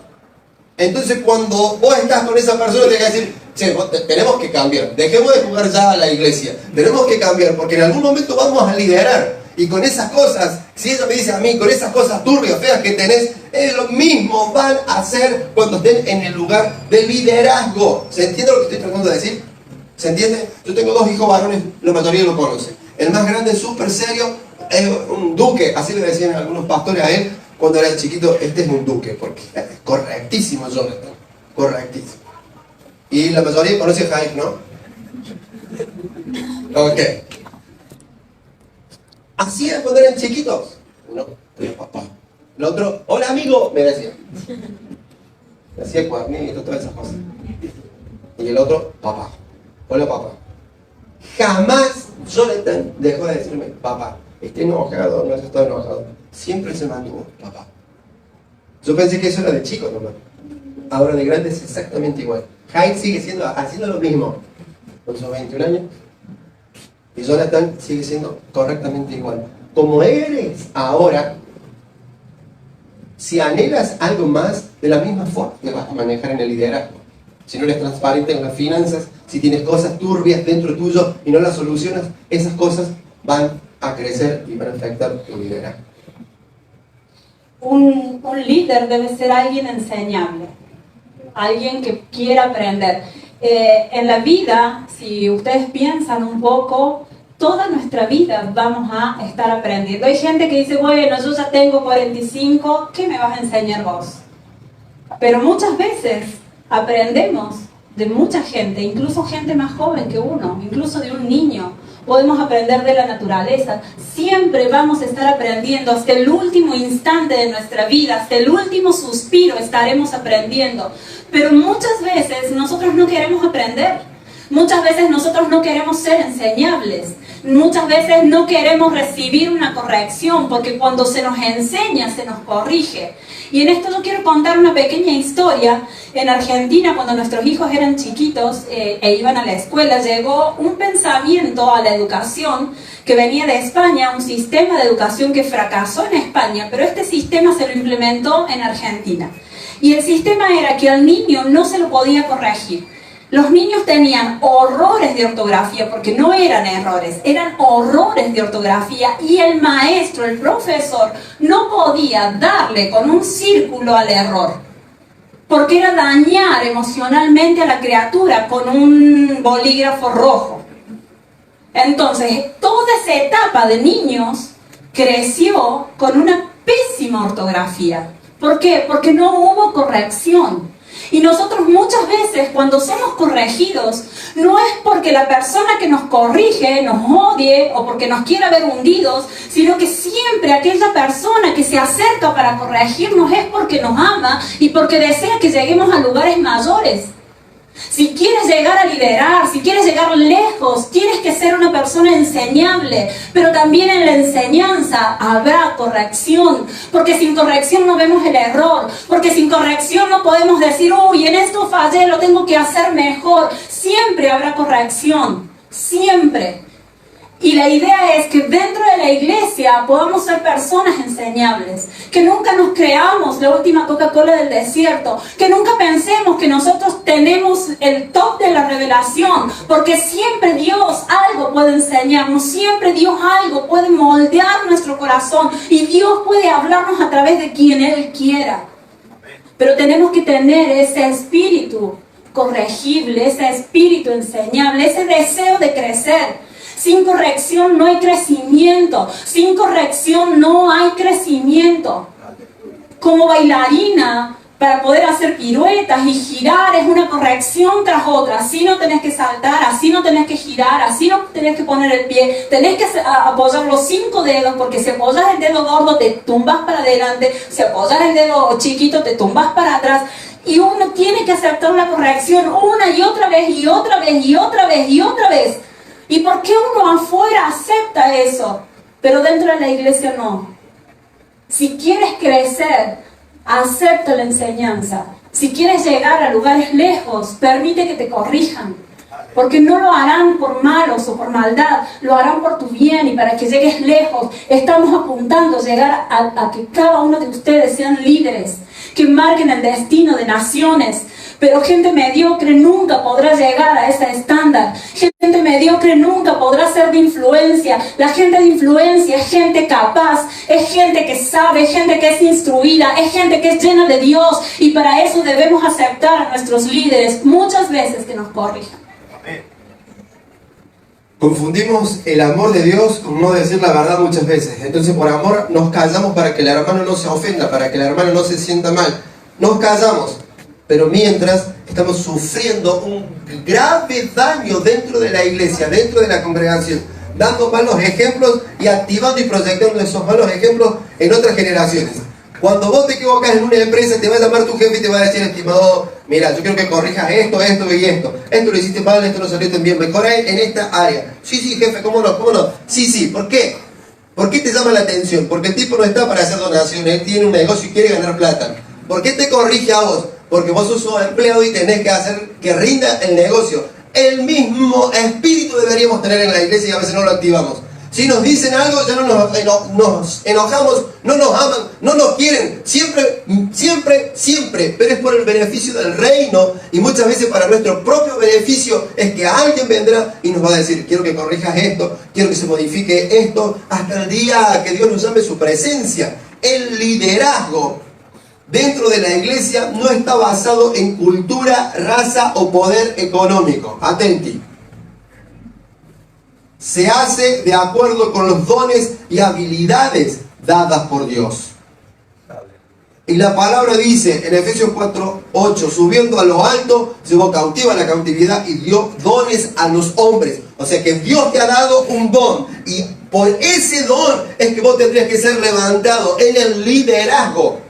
Entonces cuando vos estás con esa persona te vas a decir, che, tenemos que cambiar, dejemos de jugar ya a la iglesia, tenemos que cambiar porque en algún momento vamos a liderar. Y con esas cosas, si ella me dice a mí, con esas cosas turbias, feas que tenés, es lo mismo van a hacer cuando estén en el lugar de liderazgo. ¿Se entiende lo que estoy tratando de decir? ¿Se entiende? Yo tengo 2 hijos varones, la mayoría lo conocen. El más grande es súper serio, es un duque, así le decían algunos pastores a él cuando era chiquito, este es un duque, porque es correctísimo Jonathan, correctísimo. Y la mayoría conoce a Jaime, ¿no? Ok. Así es cuando eran chiquitos. Uno, papá. El otro, hola amigo, me decía. Me hacía cuernito, todas esas cosas. Y el otro, papá. Hola papá. Jamás Jonathan dejó de decirme, papá. Esté enojado, no está enojado. Siempre se mantuvo, papá. Yo pensé que eso era de chico nomás. Ahora de grande es exactamente igual. Jaime sigue haciendo lo mismo. Con sus 21 años. Y Jonathan sigue siendo correctamente igual. Como eres ahora, si anhelas algo más, de la misma forma te vas a manejar en el liderazgo. Si no eres transparente en las finanzas, si tienes cosas turbias dentro tuyo y no las solucionas, esas cosas van a crecer y van a afectar tu liderazgo. Un líder debe ser alguien enseñable, alguien que quiera aprender. En la vida, si ustedes piensan un poco, toda nuestra vida vamos a estar aprendiendo. Hay gente que dice, bueno, yo ya tengo 45, ¿qué me vas a enseñar vos? Pero muchas veces aprendemos de mucha gente, incluso gente más joven que uno, incluso de un niño. Podemos aprender de la naturaleza. Siempre vamos a estar aprendiendo hasta el último instante de nuestra vida, hasta el último suspiro estaremos aprendiendo. Pero muchas veces nosotros no queremos aprender. Muchas veces nosotros no queremos ser enseñables. Muchas veces no queremos recibir una corrección, porque cuando se nos enseña, se nos corrige. Y en esto yo quiero contar una pequeña historia. En Argentina, cuando nuestros hijos eran chiquitos e iban a la escuela, llegó un pensamiento a la educación que venía de España, un sistema de educación que fracasó en España, pero este sistema se lo implementó en Argentina. Y el sistema era que al niño no se lo podía corregir. Los niños tenían horrores de ortografía, porque no eran errores, eran horrores de ortografía, y el maestro, el profesor, no podía darle con un círculo al error, porque era dañar emocionalmente a la criatura con un bolígrafo rojo. Entonces, toda esa etapa de niños creció con una pésima ortografía. ¿Por qué? Porque no hubo corrección. Y nosotros muchas veces cuando somos corregidos, no es porque la persona que nos corrige nos odie o porque nos quiera ver hundidos, sino que siempre aquella persona que se acerca para corregirnos es porque nos ama y porque desea que lleguemos a lugares mayores. Si quieres llegar a liderar, si quieres llegar lejos, tienes que ser una persona enseñable, pero también en la enseñanza habrá corrección, porque sin corrección no vemos el error, porque sin corrección no podemos decir, uy, en esto fallé, lo tengo que hacer mejor. Siempre habrá corrección, siempre. Y la idea es que dentro de la iglesia podamos ser personas enseñables, que nunca nos creamos la última Coca-Cola del desierto, que nunca pensemos que nosotros tenemos el top de la revelación, porque siempre Dios algo puede enseñarnos, siempre Dios algo puede moldear nuestro corazón y Dios puede hablarnos a través de quien Él quiera. Pero tenemos que tener ese espíritu corregible, ese espíritu enseñable, ese deseo de crecer. Sin corrección no hay crecimiento. Sin corrección no hay crecimiento. Como bailarina, para poder hacer piruetas y girar, es una corrección tras otra. Así no tenés que saltar, así no tenés que girar, así no tenés que poner el pie. Tenés que apoyar los 5 dedos, porque si apoyas el dedo gordo te tumbas para adelante. Si apoyas el dedo chiquito te tumbas para atrás. Y uno tiene que aceptar la corrección una y otra vez, y otra vez, y otra vez, y otra vez. ¿Y por qué uno afuera acepta eso, pero dentro de la iglesia no? Si quieres crecer, acepta la enseñanza. Si quieres llegar a lugares lejos, permite que te corrijan. Porque no lo harán por malos o por maldad, lo harán por tu bien y para que llegues lejos. Estamos apuntando a llegar a que cada uno de ustedes sean líderes, que marquen el destino de naciones. Pero gente mediocre nunca podrá llegar a ese estándar. Gente mediocre nunca podrá ser de influencia. La gente de influencia es gente capaz, es gente que sabe, es gente que es instruida, es gente que es llena de Dios. Y para eso debemos aceptar a nuestros líderes muchas veces que nos corrijan. Confundimos el amor de Dios con no decir la verdad muchas veces. Entonces por amor nos callamos para que el hermano no se ofenda, para que el hermano no se sienta mal. Nos callamos. Pero mientras estamos sufriendo un grave daño dentro de la iglesia, dentro de la congregación, dando malos ejemplos y activando y proyectando esos malos ejemplos en otras generaciones. Cuando vos te equivocas en una empresa, te va a llamar tu jefe y te va a decir, estimado, mira, yo quiero que corrijas esto, esto y esto. Esto lo hiciste mal, esto no salió tan bien. Mejora en esta área. Sí, sí, jefe, ¿cómo no? ¿Cómo no? Sí, sí, ¿por qué? ¿Por qué te llama la atención? Porque el tipo no está para hacer donaciones, él tiene un negocio y quiere ganar plata. ¿Por qué te corrige a vos? Porque vos sos un empleado y tenés que hacer que rinda el negocio. El mismo espíritu deberíamos tener en la iglesia y a veces no lo activamos. Si nos dicen algo, ya no nos enojamos, no nos aman, no nos quieren. Siempre, siempre, siempre. Pero es por el beneficio del reino. Y muchas veces para nuestro propio beneficio es que alguien vendrá y nos va a decir, quiero que corrijas esto, quiero que se modifique esto, hasta el día que Dios nos llame su presencia. El liderazgo dentro de la iglesia no está basado en cultura, raza o poder económico. Atenti. Se hace de acuerdo con los dones y habilidades dadas por Dios. Y la palabra dice en Efesios 4:8, subiendo a lo alto, llevó cautiva la cautividad y dio dones a los hombres. O sea que Dios te ha dado un don y por ese don es que vos tendrías que ser levantado en el liderazgo.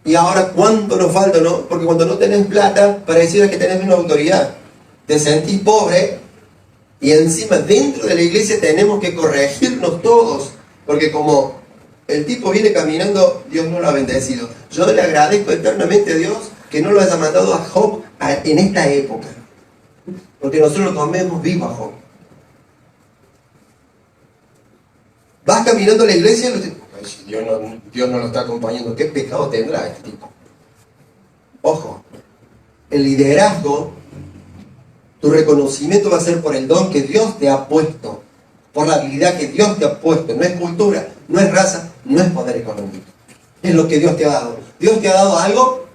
Y ahora, ¿cuánto nos falta, no? Porque cuando no tenés plata, pareciera que tenés menos autoridad. Te sentís pobre y encima dentro de la iglesia tenemos que corregirnos todos. Porque como el tipo viene caminando, Dios no lo ha bendecido. Yo le agradezco eternamente a Dios que no lo haya mandado a Job en esta época. Porque nosotros lo tomemos vivo a Job. Vas caminando a la iglesia y Dios no lo está acompañando. ¿Qué pecado tendrá este tipo? Ojo, el liderazgo, tu reconocimiento va a ser por el don que Dios te ha puesto, por la habilidad que Dios te ha puesto. No es cultura, no es raza, no es poder económico. Es lo que Dios te ha dado. ¿Dios te ha dado algo?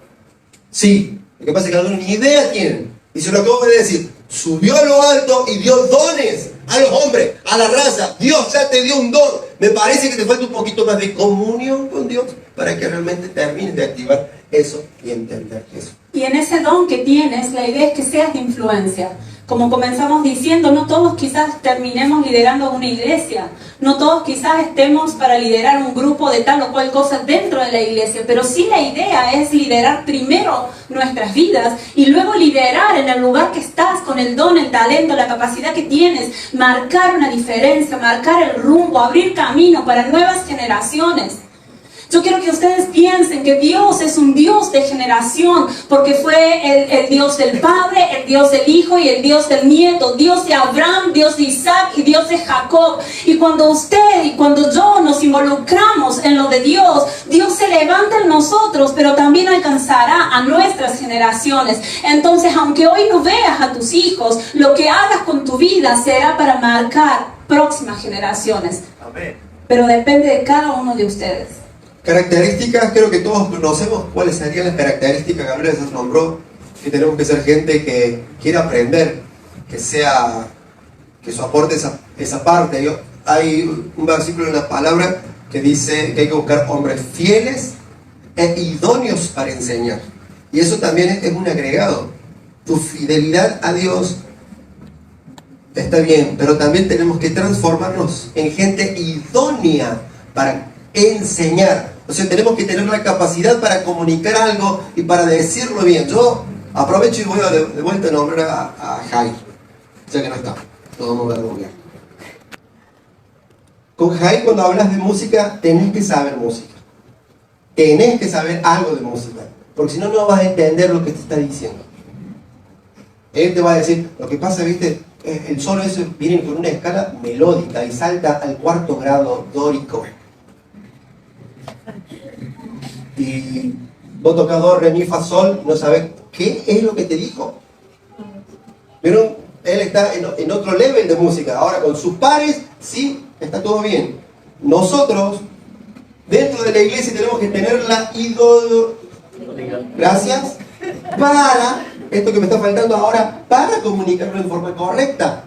Sí. Lo que pasa es que algunos ni idea tienen. Y se lo acabo de decir. Subió a lo alto y dio dones a los hombres, a la raza. Dios ya te dio un don. Me parece que te falta un poquito más de comunión con Dios para que realmente termines de activar eso y entender eso. Y en ese don que tienes, la idea es que seas de influencia. Como comenzamos diciendo, no todos quizás terminemos liderando una iglesia, no todos quizás estemos para liderar un grupo de tal o cual cosa dentro de la iglesia, pero sí la idea es liderar primero nuestras vidas y luego liderar en el lugar que estás con el don, el talento, la capacidad que tienes, marcar una diferencia, marcar el rumbo, abrir camino para nuevas generaciones. Yo quiero que ustedes piensen que Dios es un Dios de generación, porque fue el Dios del Padre, el Dios del Hijo y el Dios del Nieto, Dios de Abraham, Dios de Isaac y Dios de Jacob. Y cuando usted y cuando yo nos involucramos en lo de Dios, Dios se levanta en nosotros, pero también alcanzará a nuestras generaciones. Entonces, aunque hoy no veas a tus hijos, lo que hagas con tu vida será para marcar próximas generaciones. Amén. Pero depende de cada uno de ustedes. Características, creo que todos conocemos cuáles serían las características. Gabriel se nombró que tenemos que ser gente que quiera aprender, que su aporte esa parte. Hay un versículo en la palabra que dice que hay que buscar hombres fieles e idóneos para enseñar. Y eso también es un agregado. Tu fidelidad a Dios está bien, pero también tenemos que transformarnos en gente idónea para enseñar. O sea, tenemos que tener la capacidad para comunicar algo y para decirlo bien. Yo aprovecho y voy de vuelta a nombrar a Jair, ya que no está. Lo vamos a ver muy bien. Con Jair, cuando hablas de música, tenés que saber música. Tenés que saber algo de música, porque si no, no vas a entender lo que te está diciendo. Él te va a decir, lo que pasa, viste, el solo eso viene con una escala melódica y salta al 4º grado dórico. Y vos tocás do, re, mi, fa, sol, no sabés qué es lo que te dijo. Pero él está en otro level de música. Ahora con sus pares, sí, está todo bien. Nosotros, dentro de la iglesia, tenemos que tener la gracias, para, esto que me está faltando ahora, para comunicarlo en forma correcta.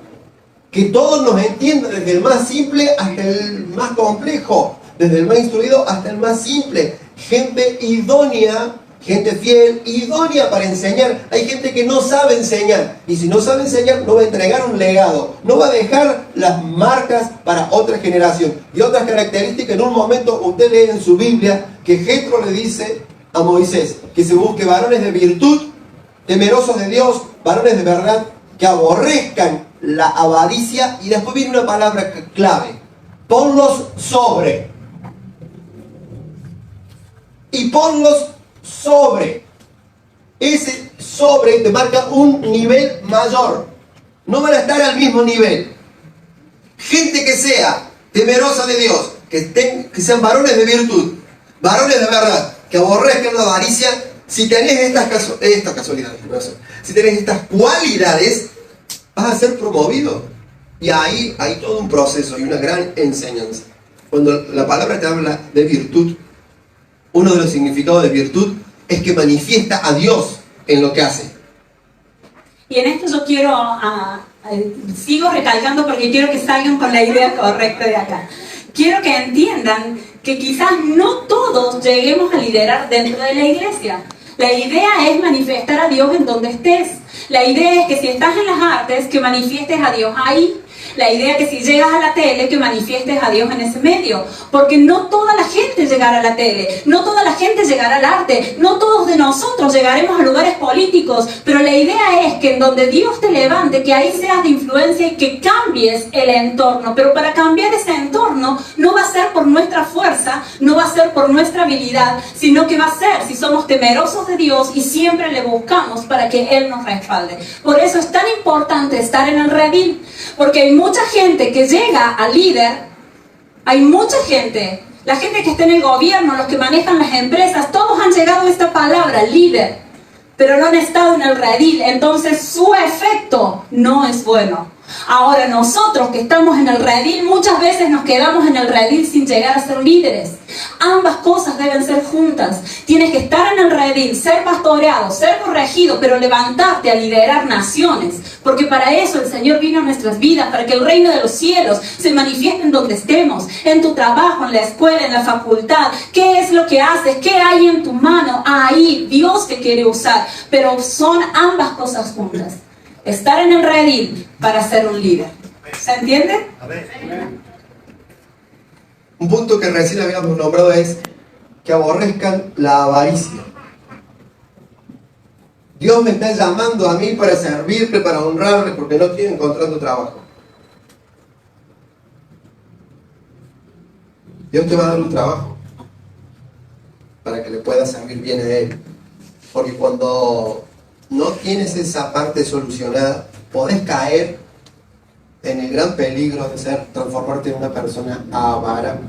Que todos nos entiendan, desde el más simple hasta el más complejo. Desde el más instruido hasta el más simple. Gente idónea, gente fiel, idónea para enseñar. Hay gente que no sabe enseñar. Y si no sabe enseñar, no va a entregar un legado. No va a dejar las marcas para otra generación. Y otras características, en un momento usted lee en su Biblia que Jetro le dice a Moisés que se busque varones de virtud, temerosos de Dios, varones de verdad, que aborrezcan la avaricia. Y después viene una palabra clave: ponlos sobre. Y ponlos sobre. Ese sobre te marca un nivel mayor. No van a estar al mismo nivel. Gente que sea temerosa de Dios, que sean varones de virtud, varones de verdad, que aborrezcan la avaricia. Si tenés estas casualidades, no sé, si tenés estas cualidades, vas a ser promovido. Y ahí hay todo un proceso y una gran enseñanza. Cuando la palabra te habla de virtud, uno de los significados de virtud es que manifiesta a Dios en lo que hace. Y en esto yo quiero, sigo recalcando porque quiero que salgan con la idea correcta de acá. Quiero que entiendan que quizás no todos lleguemos a liderar dentro de la iglesia. La idea es manifestar a Dios en donde estés. La idea es que si estás en las artes, que manifiestes a Dios ahí. La idea es que si llegas a la tele, que manifiestes a Dios en ese medio. Porque no toda la gente llegará a la tele, no toda la gente llegará al arte, no todos de nosotros llegaremos a lugares políticos. Pero la idea es que en donde Dios te levante, que ahí seas de influencia y que cambies el entorno. Pero para cambiar ese entorno no va a ser por nuestra fuerza, no va a ser por nuestra habilidad, sino que va a ser si somos temerosos de Dios y siempre le buscamos para que Él nos respalde. Por eso es tan importante estar en el redil, porque hay mucha gente que llega a líder, hay mucha gente, la gente que está en el gobierno, los que manejan las empresas, todos han llegado a esta palabra, líder, pero no han estado en el redil, entonces su efecto no es bueno. Ahora nosotros que estamos en el redil, muchas veces nos quedamos en el redil sin llegar a ser líderes. Ambas cosas deben ser juntas. Tienes que estar en el redil, ser pastoreado, ser corregido, pero levantarte a liderar naciones. Porque para eso el Señor vino a nuestras vidas, para que el reino de los cielos se manifieste en donde estemos, en tu trabajo, en la escuela, en la facultad. ¿Qué es lo que haces? ¿Qué hay en tu mano? Ahí Dios te quiere usar, pero son ambas cosas juntas. Estar en el redil para ser un líder. ¿Se entiende? Un punto que recién habíamos nombrado es que aborrezcan la avaricia. Dios me está llamando a mí para servirle, para honrarle, porque no estoy encontrando trabajo. Dios te va a dar un trabajo. pueda servir bien a Él. Porque cuando no tienes esa parte solucionada, podés caer en el gran peligro de transformarte en una persona avara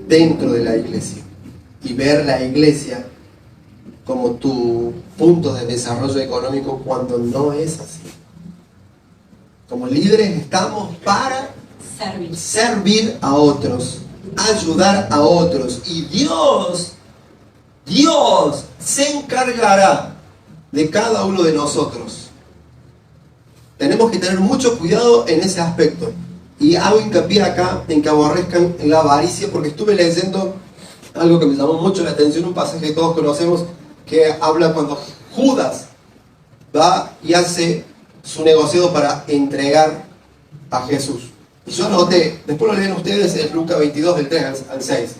dentro de la iglesia y ver la iglesia como tu punto de desarrollo económico cuando no es así. Como líderes estamos para servir a otros, ayudar a otros, y Dios se encargará de cada uno de nosotros. Tenemos que tener mucho cuidado en ese aspecto. Y hago hincapié acá en que aborrezcan la avaricia, porque estuve leyendo algo que me llamó mucho la atención, un pasaje que todos conocemos, que habla cuando Judas va y hace su negociado para entregar a Jesús. Y yo anoté, después lo leen ustedes en Lucas 22, del 3 al 6.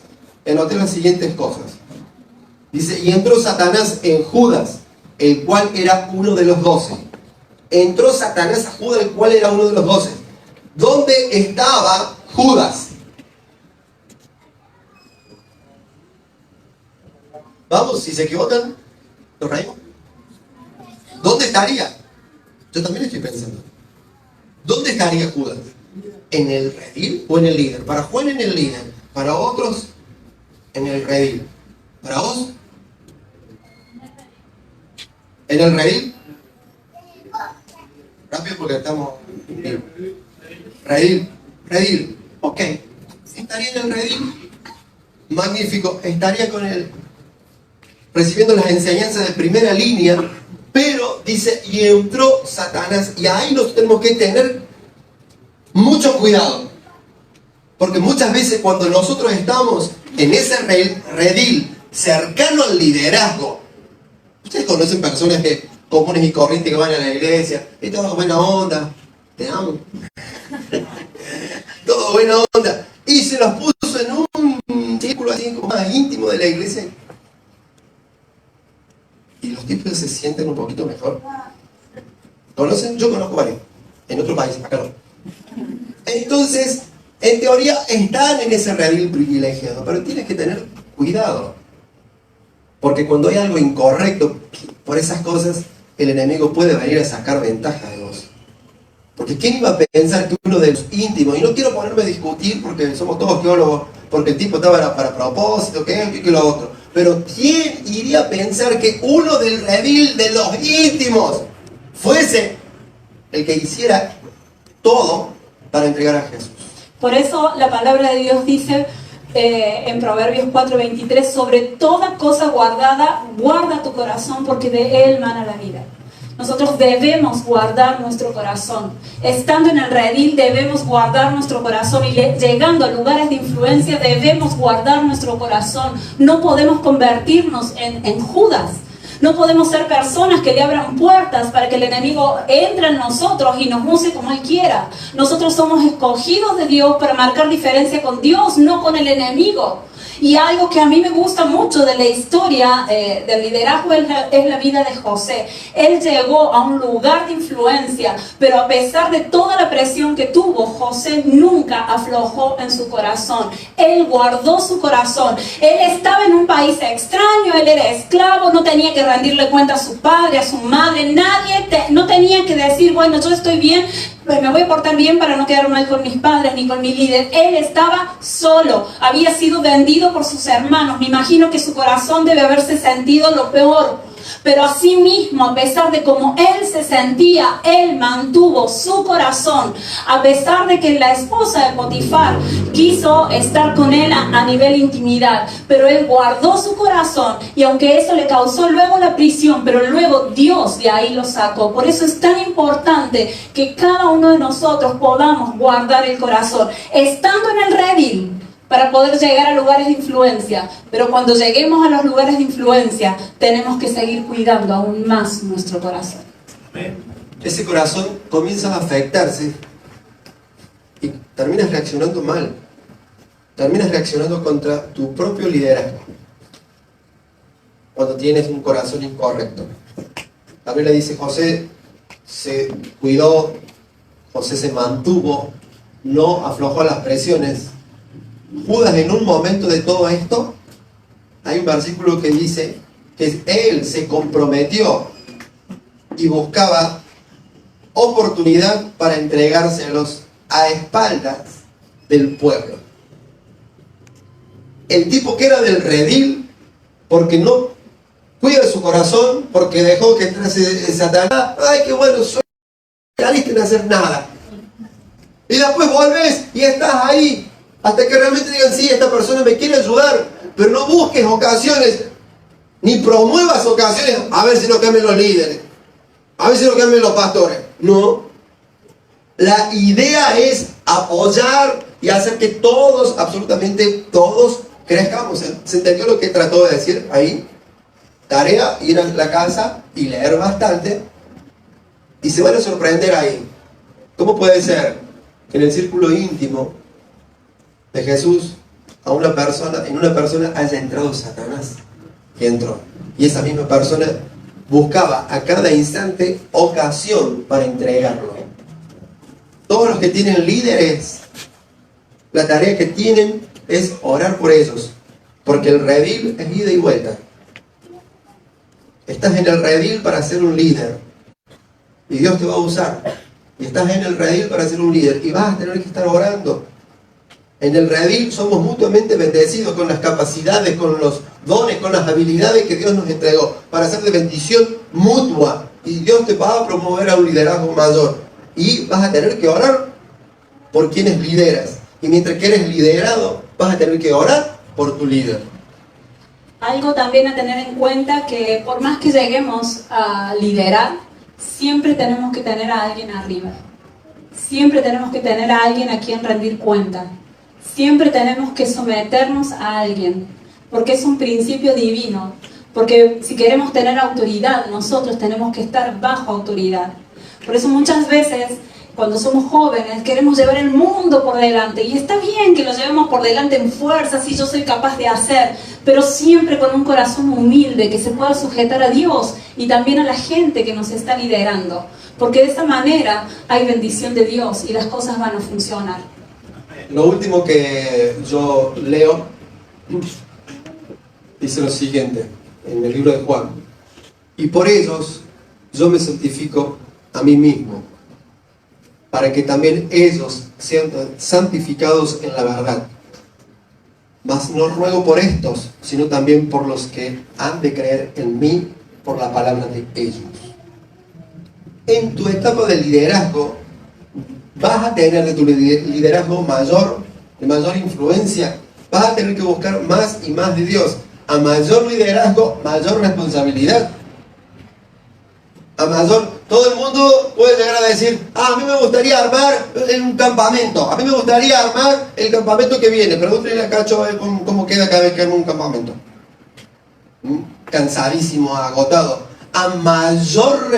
Anoté las siguientes cosas. Dice, y entró Satanás en Judas, el cual era uno de los 12. Entró Satanás a Judas, el cual era uno de los 12. ¿Dónde estaba Judas? Vamos, si se equivocan, nos reímos. ¿Dónde estaría? Yo también estoy pensando. ¿Dónde estaría Judas? ¿En el redil o en el líder? Para Juan, en el líder. Para otros, en el redil. ¿Para vos? ¿En el redil? Rápido porque estamos... Redil. Ok. ¿Estaría en el redil? Magnífico. Estaría con él, recibiendo las enseñanzas de primera línea. Pero dice, y entró Satanás. Y ahí nos tenemos que tener mucho cuidado. Porque muchas veces cuando nosotros estamos en ese redil cercano al liderazgo, ustedes conocen personas comunes y corrientes que van a la iglesia, y todo buena onda, te amo. Todo buena onda. Y se los puso en un círculo así como más íntimo de la iglesia. Y los tipos se sienten un poquito mejor. ¿Conocen? Yo conozco varios. En otro país, acá no. Entonces, en teoría están en ese redil privilegiado, pero tienes que tener cuidado. Porque cuando hay algo incorrecto, por esas cosas, el enemigo puede venir a sacar ventaja de vos. Porque ¿quién iba a pensar que uno de los íntimos, y no quiero ponerme a discutir porque somos todos geólogos, porque el tipo estaba para propósito, que esto y que lo otro, pero ¿quién iría a pensar que uno del redil de los íntimos fuese el que hiciera todo para entregar a Jesús? Por eso la palabra de Dios dice en Proverbios 4:23, sobre toda cosa guardada, guarda tu corazón, porque de él mana la vida. Nosotros debemos guardar nuestro corazón. Estando en el redil debemos guardar nuestro corazón, y llegando a lugares de influencia debemos guardar nuestro corazón. No podemos convertirnos en Judas. No podemos ser personas que le abran puertas para que el enemigo entre en nosotros y nos use como él quiera. Nosotros somos escogidos de Dios para marcar diferencia con Dios, no con el enemigo. Y algo que a mí me gusta mucho de la historia del liderazgo es la vida de José. Él llegó a un lugar de influencia, pero a pesar de toda la presión que tuvo, José nunca aflojó en su corazón. Él guardó su corazón. Él estaba en un país extraño, él era esclavo, no tenía que rendirle cuenta a su padre, a su madre, no tenía que decir, bueno, yo estoy bien, me voy a portar bien para no quedar mal con mis padres ni con mi líder. Él estaba solo, había sido vendido por sus hermanos. Me imagino que su corazón debe haberse sentido lo peor. Pero así mismo, a pesar de cómo él se sentía, él mantuvo su corazón. A pesar de que la esposa de Potifar quiso estar con él a nivel intimidad, pero él guardó su corazón, y aunque eso le causó luego la prisión, pero luego Dios de ahí lo sacó. Por eso es tan importante que cada uno de nosotros podamos guardar el corazón, estando en el redil, para poder llegar a lugares de influencia. Pero cuando lleguemos a los lugares de influencia, tenemos que seguir cuidando aún más nuestro corazón. Ese corazón comienza a afectarse y terminas reaccionando mal. Terminas reaccionando contra tu propio liderazgo cuando tienes un corazón incorrecto. La Biblia dice, José se cuidó, José se mantuvo, no aflojó las presiones. Judas, en un momento de todo esto, hay un versículo que dice que él se comprometió y buscaba oportunidad para entregárselos a espaldas del pueblo. El tipo que era del redil, porque no cuida su corazón, porque dejó que entrase Satanás. Ay, qué bueno, soy especialista en hacer nada. Y después volves y estás ahí, hasta que realmente digan, sí, esta persona me quiere ayudar, pero no busques ocasiones, ni promuevas ocasiones, a ver si no cambian los líderes, a ver si no cambian los pastores. No. La idea es apoyar y hacer que todos, absolutamente todos, crezcamos. ¿Se entendió lo que trató de decir ahí? Tarea, ir a la casa y leer bastante, y se van a sorprender ahí. ¿Cómo puede ser que en el círculo íntimo de Jesús en una persona haya entrado Satanás? Y entró. Y esa misma persona buscaba a cada instante ocasión para entregarlo. Todos los que tienen líderes, la tarea que tienen es orar por ellos, porque el redil es ida y vuelta. Estás en el redil para ser un líder y Dios te va a usar, y estás en el redil para ser un líder y vas a tener que estar orando. En el redil somos mutuamente bendecidos con las capacidades, con los dones, con las habilidades que Dios nos entregó para ser de bendición mutua, y Dios te va a promover a un liderazgo mayor, y vas a tener que orar por quienes lideras, y mientras que eres liderado vas a tener que orar por tu líder. Algo también a tener en cuenta, que por más que lleguemos a liderar, siempre tenemos que tener a alguien arriba. Siempre tenemos que tener a alguien a quien rendir cuenta. Siempre tenemos que someternos a alguien, porque es un principio divino. Porque si queremos tener autoridad, nosotros tenemos que estar bajo autoridad. Por eso muchas veces, cuando somos jóvenes, queremos llevar el mundo por delante. Y está bien que lo llevemos por delante en fuerza, si yo soy capaz de hacer, pero siempre con un corazón humilde, que se pueda sujetar a Dios y también a la gente que nos está liderando. Porque de esa manera hay bendición de Dios y las cosas van a funcionar. Lo último que yo leo dice lo siguiente, en el libro de Juan: y por ellos yo me santifico a mí mismo, para que también ellos sean santificados en la verdad. Mas no ruego por estos, sino también por los que han de creer en mí por la palabra de ellos. En tu etapa de liderazgo vas a tener de tu liderazgo de mayor influencia, vas a tener que buscar más y más de Dios. A mayor liderazgo, mayor responsabilidad. Todo el mundo puede llegar a decir, a mí me gustaría armar un campamento, a mí me gustaría armar el campamento que viene. Pregúntenle a Cacho cómo queda cada vez que arma un campamento. Cansadísimo, agotado. A mayor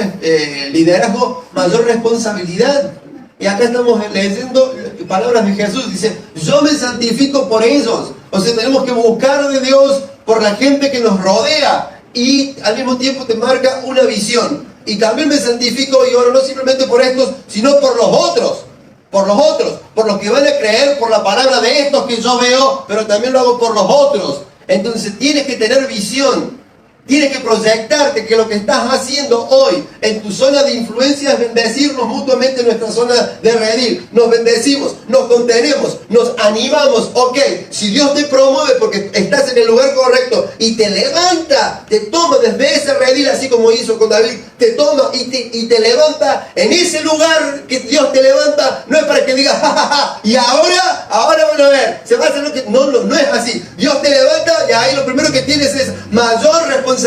liderazgo, mayor responsabilidad. Y acá estamos leyendo palabras de Jesús. Dice, yo me santifico por ellos. O sea, tenemos que buscar de Dios por la gente que nos rodea. Y al mismo tiempo te marca una visión. Y también me santifico y oro no simplemente por estos, sino por los otros. Por los que van a creer por la palabra de estos que yo veo, pero también lo hago por los otros. Entonces tienes que tener visión. Tienes que proyectarte que lo que estás haciendo hoy en tu zona de influencia es bendecirnos mutuamente en nuestra zona de redil. Nos bendecimos, nos contenemos, nos animamos. Ok, si Dios te promueve porque estás en el lugar correcto y te levanta, te toma desde ese redil, así como hizo con David, te toma y te levanta en ese lugar que Dios te levanta. No es para que digas, jajaja, y ahora van a ver, se va a hacer lo que... No es así. Dios te levanta y ahí lo primero que tienes es mayor responsabilidad.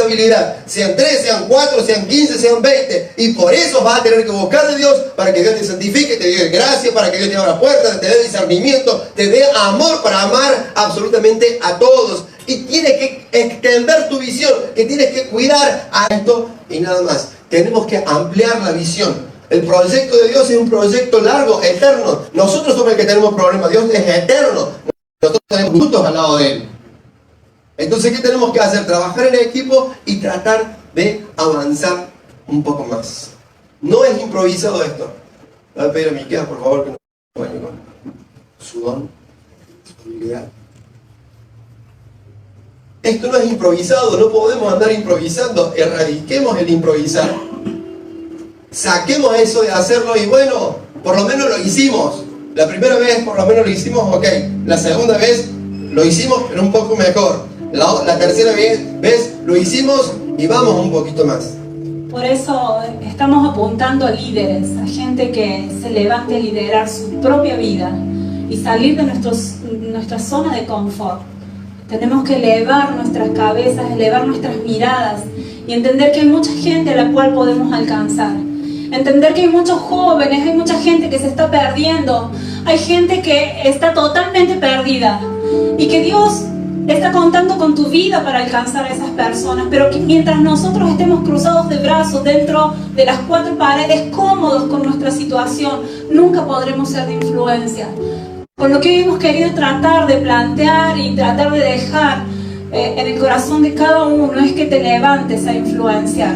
Sean 3, sean 4, sean 15, sean 20. Y por eso vas a tener que buscar de Dios para que Dios te santifique, te dé gracia, para que Dios te abra puertas, te dé discernimiento, te dé amor para amar absolutamente a todos. Y tienes que extender tu visión, que tienes que cuidar a esto y nada más. Tenemos que ampliar la visión. El proyecto de Dios es un proyecto largo, eterno. Nosotros somos el que tenemos problemas. Dios es eterno. Nosotros tenemos minutos al lado de Él. Entonces, ¿qué tenemos que hacer? Trabajar en equipo y tratar de avanzar un poco más. No es improvisado esto. Voy a pedir a Miqueas, por favor, que nos acompañe con su don, su habilidad. Esto no es improvisado, no podemos andar improvisando. Erradiquemos el improvisar. Saquemos eso de hacerlo y bueno, por lo menos lo hicimos. La primera vez por lo menos lo hicimos, ok. La segunda vez lo hicimos, pero un poco mejor. La tercera vez lo hicimos y vamos un poquito más. Por eso estamos apuntando a líderes, a gente que se levante a liderar su propia vida y salir de nuestra zona de confort. Tenemos que elevar nuestras cabezas, elevar nuestras miradas y entender que hay mucha gente a la cual podemos alcanzar. Entender que hay muchos jóvenes, hay mucha gente que se está perdiendo, hay gente que está totalmente perdida y que Dios está contando con tu vida para alcanzar a esas personas, pero que mientras nosotros estemos cruzados de brazos dentro de las cuatro paredes, cómodos con nuestra situación, nunca podremos ser de influencia. Por lo que hoy hemos querido tratar de plantear y tratar de dejar en el corazón de cada uno es que te levantes a influenciar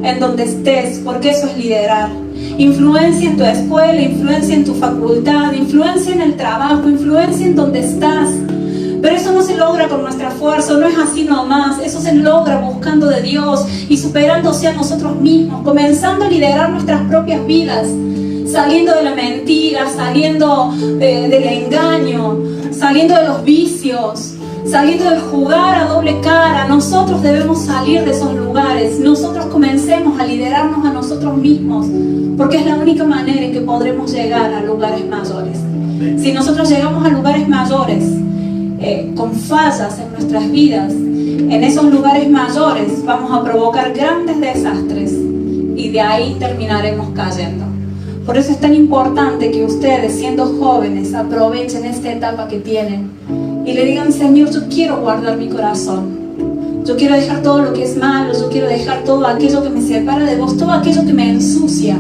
en donde estés, porque eso es liderar. Influencia en tu escuela, influencia en tu facultad, influencia en el trabajo, influencia en donde estás. Pero eso no se logra con nuestra fuerza, no es así nomás. Eso se logra buscando de Dios y superándose a nosotros mismos, comenzando a liderar nuestras propias vidas, saliendo de la mentira, saliendo del engaño, saliendo de los vicios, saliendo del jugar a doble cara. Nosotros debemos salir de esos lugares. Nosotros comencemos a liderarnos a nosotros mismos, porque es la única manera en que podremos llegar a lugares mayores. Si nosotros llegamos a lugares mayores con fallas en nuestras vidas, en esos lugares mayores vamos a provocar grandes desastres y de ahí terminaremos cayendo. Por eso es tan importante que ustedes, siendo jóvenes, aprovechen esta etapa que tienen y le digan: Señor, yo quiero guardar mi corazón, yo quiero dejar todo lo que es malo, yo quiero dejar todo aquello que me separa de vos, todo aquello que me ensucia,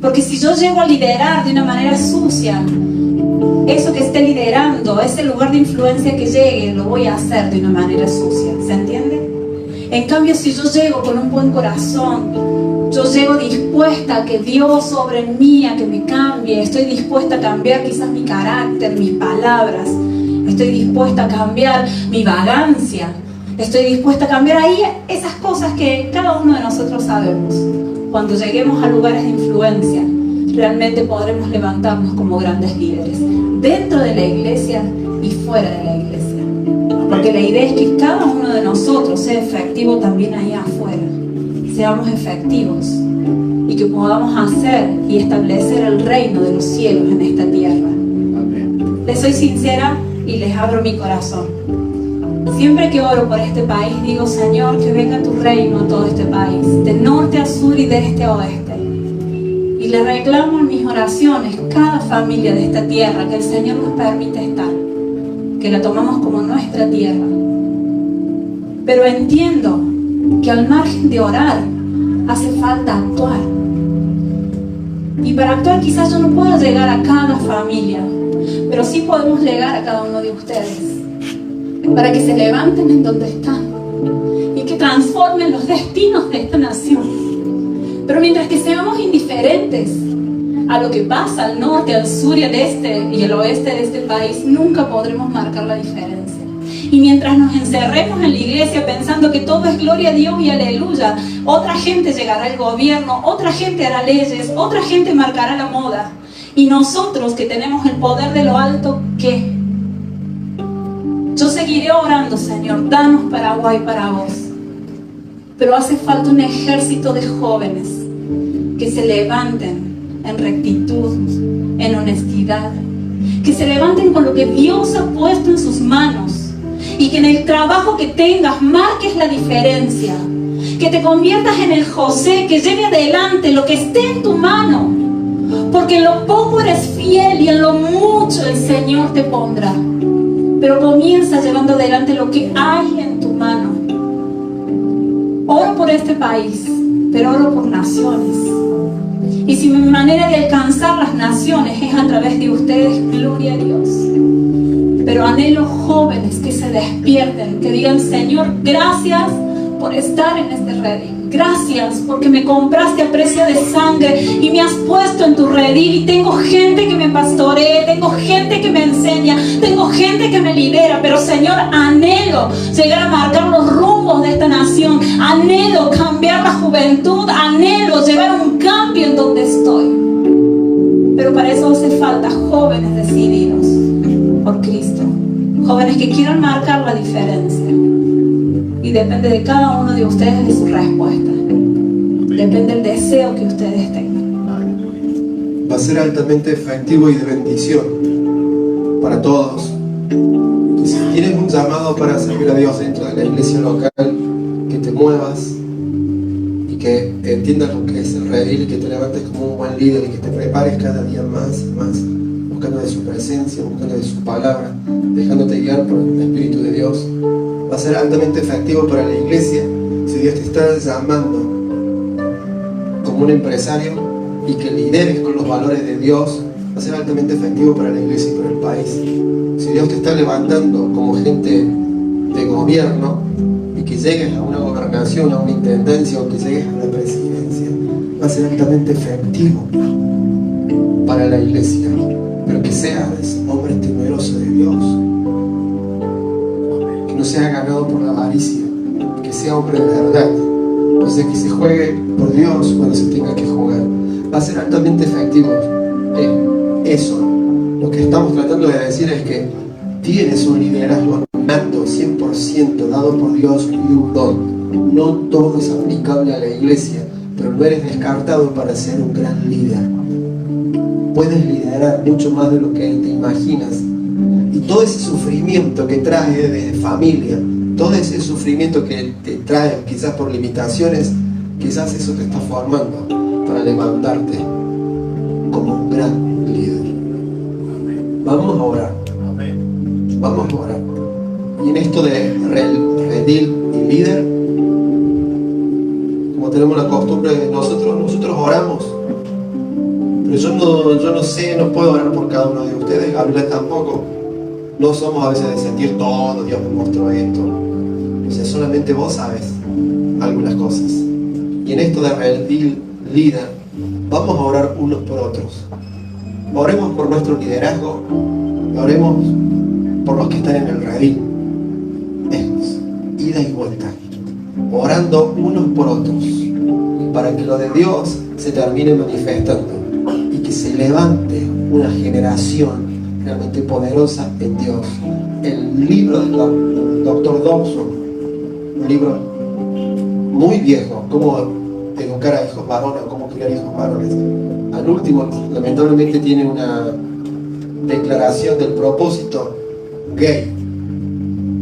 porque si yo llego a liderar de una manera sucia, eso que esté liderando, ese lugar de influencia que llegue, lo voy a hacer de una manera sucia. ¿Se entiende? En cambio, si yo llego con un buen corazón, yo llego dispuesta a que Dios obre en mí, a que me cambie, estoy dispuesta a cambiar quizás mi carácter, mis palabras, estoy dispuesta a cambiar mi vagancia, estoy dispuesta a cambiar ahí esas cosas que cada uno de nosotros sabemos. Cuando lleguemos a lugares de influencia, realmente podremos levantarnos como grandes líderes, dentro de la iglesia y fuera de la iglesia. Porque la idea es que cada uno de nosotros sea efectivo también allá afuera. Seamos efectivos y que podamos hacer y establecer el reino de los cielos en esta tierra. Les soy sincera y les abro mi corazón. Siempre que oro por este país, digo: Señor, que venga tu reino a todo este país, de norte a sur y de este a oeste. Y le reclamo en mis oraciones cada familia de esta tierra que el Señor nos permite estar, que la tomamos como nuestra tierra. Pero entiendo que al margen de orar, hace falta actuar. Y para actuar quizás yo no pueda llegar a cada familia, pero sí podemos llegar a cada uno de ustedes, para que se levanten en donde están y que transformen los destinos de esta nación. Pero mientras que seamos indiferentes a lo que pasa al norte, al sur y al este y al oeste de este país, nunca podremos marcar la diferencia. Y mientras nos encerremos en la iglesia pensando que todo es gloria a Dios y aleluya, otra gente llegará al gobierno, otra gente hará leyes, otra gente marcará la moda. Y nosotros que tenemos el poder de lo alto, ¿qué? Yo seguiré orando: Señor, danos Paraguay para vos. Pero hace falta un ejército de jóvenes que se levanten en rectitud, en honestidad, que se levanten con lo que Dios ha puesto en sus manos y que en el trabajo que tengas marques la diferencia, que te conviertas en el José que lleve adelante lo que esté en tu mano, porque en lo poco eres fiel y en lo mucho el Señor te pondrá. Pero comienza llevando adelante lo que hay en tu mano. Oro por este país, pero oro por naciones. Y si mi manera de alcanzar las naciones es a través de ustedes, gloria a Dios. Pero anhelo jóvenes que se despierten, que digan: Señor, gracias por estar en este Reading. Gracias porque me compraste a precio de sangre y me has puesto en tu redil, y tengo gente que me pastorea, tengo gente que me enseña, tengo gente que me lidera. Pero Señor, anhelo llegar a marcar los rumbos de esta nación, anhelo cambiar la juventud, anhelo llevar un cambio en donde estoy. Pero para eso hace falta jóvenes decididos por Cristo, jóvenes que quieran marcar la diferencia. Y depende de cada uno de ustedes de su respuesta. Depende del deseo que ustedes tengan. Va a ser altamente efectivo y de bendición para todos. Que si tienes un llamado para servir a Dios dentro de la iglesia local, que te muevas y que entiendas lo que es el redil, y que te levantes como un buen líder y que te prepares cada día más y más, buscando de su presencia, buscando de su palabra, dejándote guiar por el Espíritu de Dios. Va a ser altamente efectivo para la iglesia si Dios te está llamando como un empresario y que lideres con los valores de Dios. Va a ser altamente efectivo para la iglesia y para el país. Si Dios te está levantando como gente de gobierno y que llegues a una gobernación, a una intendencia, o que llegues a la presidencia, va a ser altamente efectivo para la iglesia. Pero que seas hombre temeroso de Dios, no sea ganado por la avaricia, que sea hombre de verdad, o sea, que se juegue por Dios cuando se tenga que jugar. Va a ser altamente efectivo. Eso, lo que estamos tratando de decir es que tienes un liderazgo nato, 100% dado por Dios, y un don. No todo es aplicable a la iglesia, pero no eres descartado para ser un gran líder. Puedes liderar mucho más de lo que te imaginas. Y todo ese sufrimiento que trae de familia, todo ese sufrimiento que te trae quizás por limitaciones, quizás eso te está formando para levantarte como un gran líder. Vamos a orar. Vamos a orar. Y en esto de redil y líder, como tenemos la costumbre, nosotros oramos. Pero yo no sé, no puedo orar por cada uno de ustedes, Gabriela tampoco. No somos a veces de sentir todo, Dios me mostró esto. O sea, solamente vos sabes algunas cosas. Y en esto de redil, líder, vamos a orar unos por otros. Oremos por nuestro liderazgo, oremos por los que están en el redil. Es ida y vuelta, orando unos por otros, para que lo de Dios se termine manifestando y que se levante una generación realmente poderosa en Dios. El libro del Dr. Dobson, un libro muy viejo, cómo educar a hijos varones o cómo criar hijos varones, al último lamentablemente tiene una declaración del propósito gay,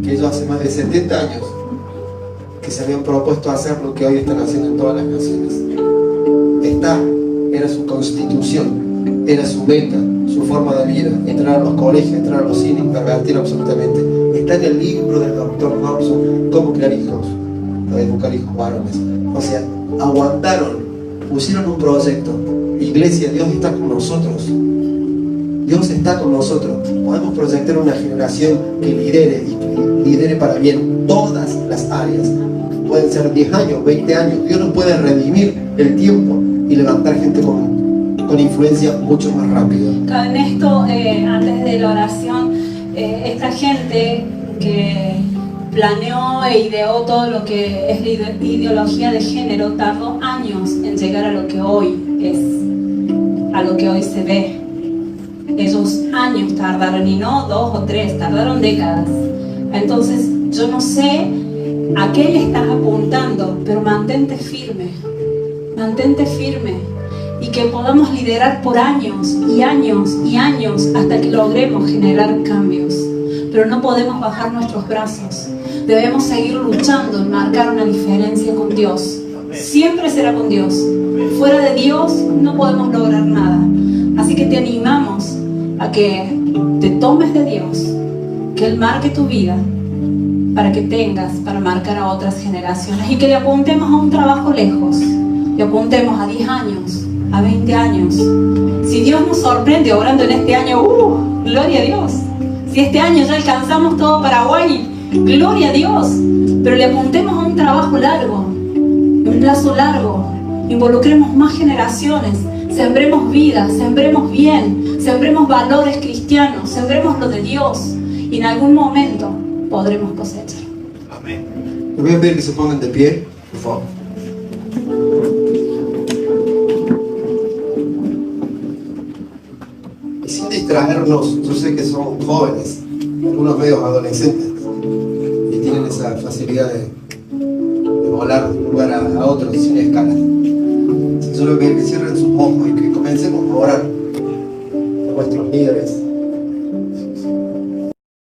que ellos hace más de 70 años que se habían propuesto hacer lo que hoy están haciendo en todas las naciones. Esta era su constitución, era su meta, su forma de vida: entrar a los colegios, entrar a los cines, pervertir absolutamente. Está en el libro del Dr. Dobson, cómo criar hijos, educar hijos varones. O sea, aguantaron, pusieron un proyecto. Iglesia, Dios está con nosotros. Dios está con nosotros. Podemos proyectar una generación que lidere, y que lidere para bien todas las áreas. Pueden ser 10 años, 20 años. Dios nos puede redimir el tiempo y levantar gente con influencia mucho más rápido. En esto, antes de la oración, esta gente que planeó e ideó todo lo que es la ideología de género tardó años en llegar a lo que hoy es, a lo que hoy se ve. Esos años tardaron, y no 2 o 3, tardaron décadas. Entonces yo no sé a qué le estás apuntando, pero mantente firme, y que podamos liderar por años y años y años hasta que logremos generar cambios. Pero no podemos bajar nuestros brazos, debemos seguir luchando en marcar una diferencia con Dios. Siempre será con Dios. Fuera de Dios no podemos lograr nada. Así que te animamos a que te tomes de Dios, que Él marque tu vida para que tengas para marcar a otras generaciones, y que le apuntemos a un trabajo lejos, le apuntemos a 10 años, a 20 años. Si Dios nos sorprende orando en este año, gloria a Dios. Si este año ya alcanzamos todo Paraguay, gloria a Dios. Pero le apuntemos a un trabajo largo, un plazo largo. Involucremos más generaciones, sembremos vida, sembremos bien, sembremos valores cristianos, sembremos lo de Dios y en algún momento podremos cosechar. Amén. Les voy a pedir que se pongan de pie, por favor. Y sin distraernos, yo sé que son jóvenes, algunos medios adolescentes, y tienen esa facilidad de volar de un lugar a otro sin escalas. Yo les voy a pedir que cierren sus ojos y que comencemos a orar por nuestros líderes,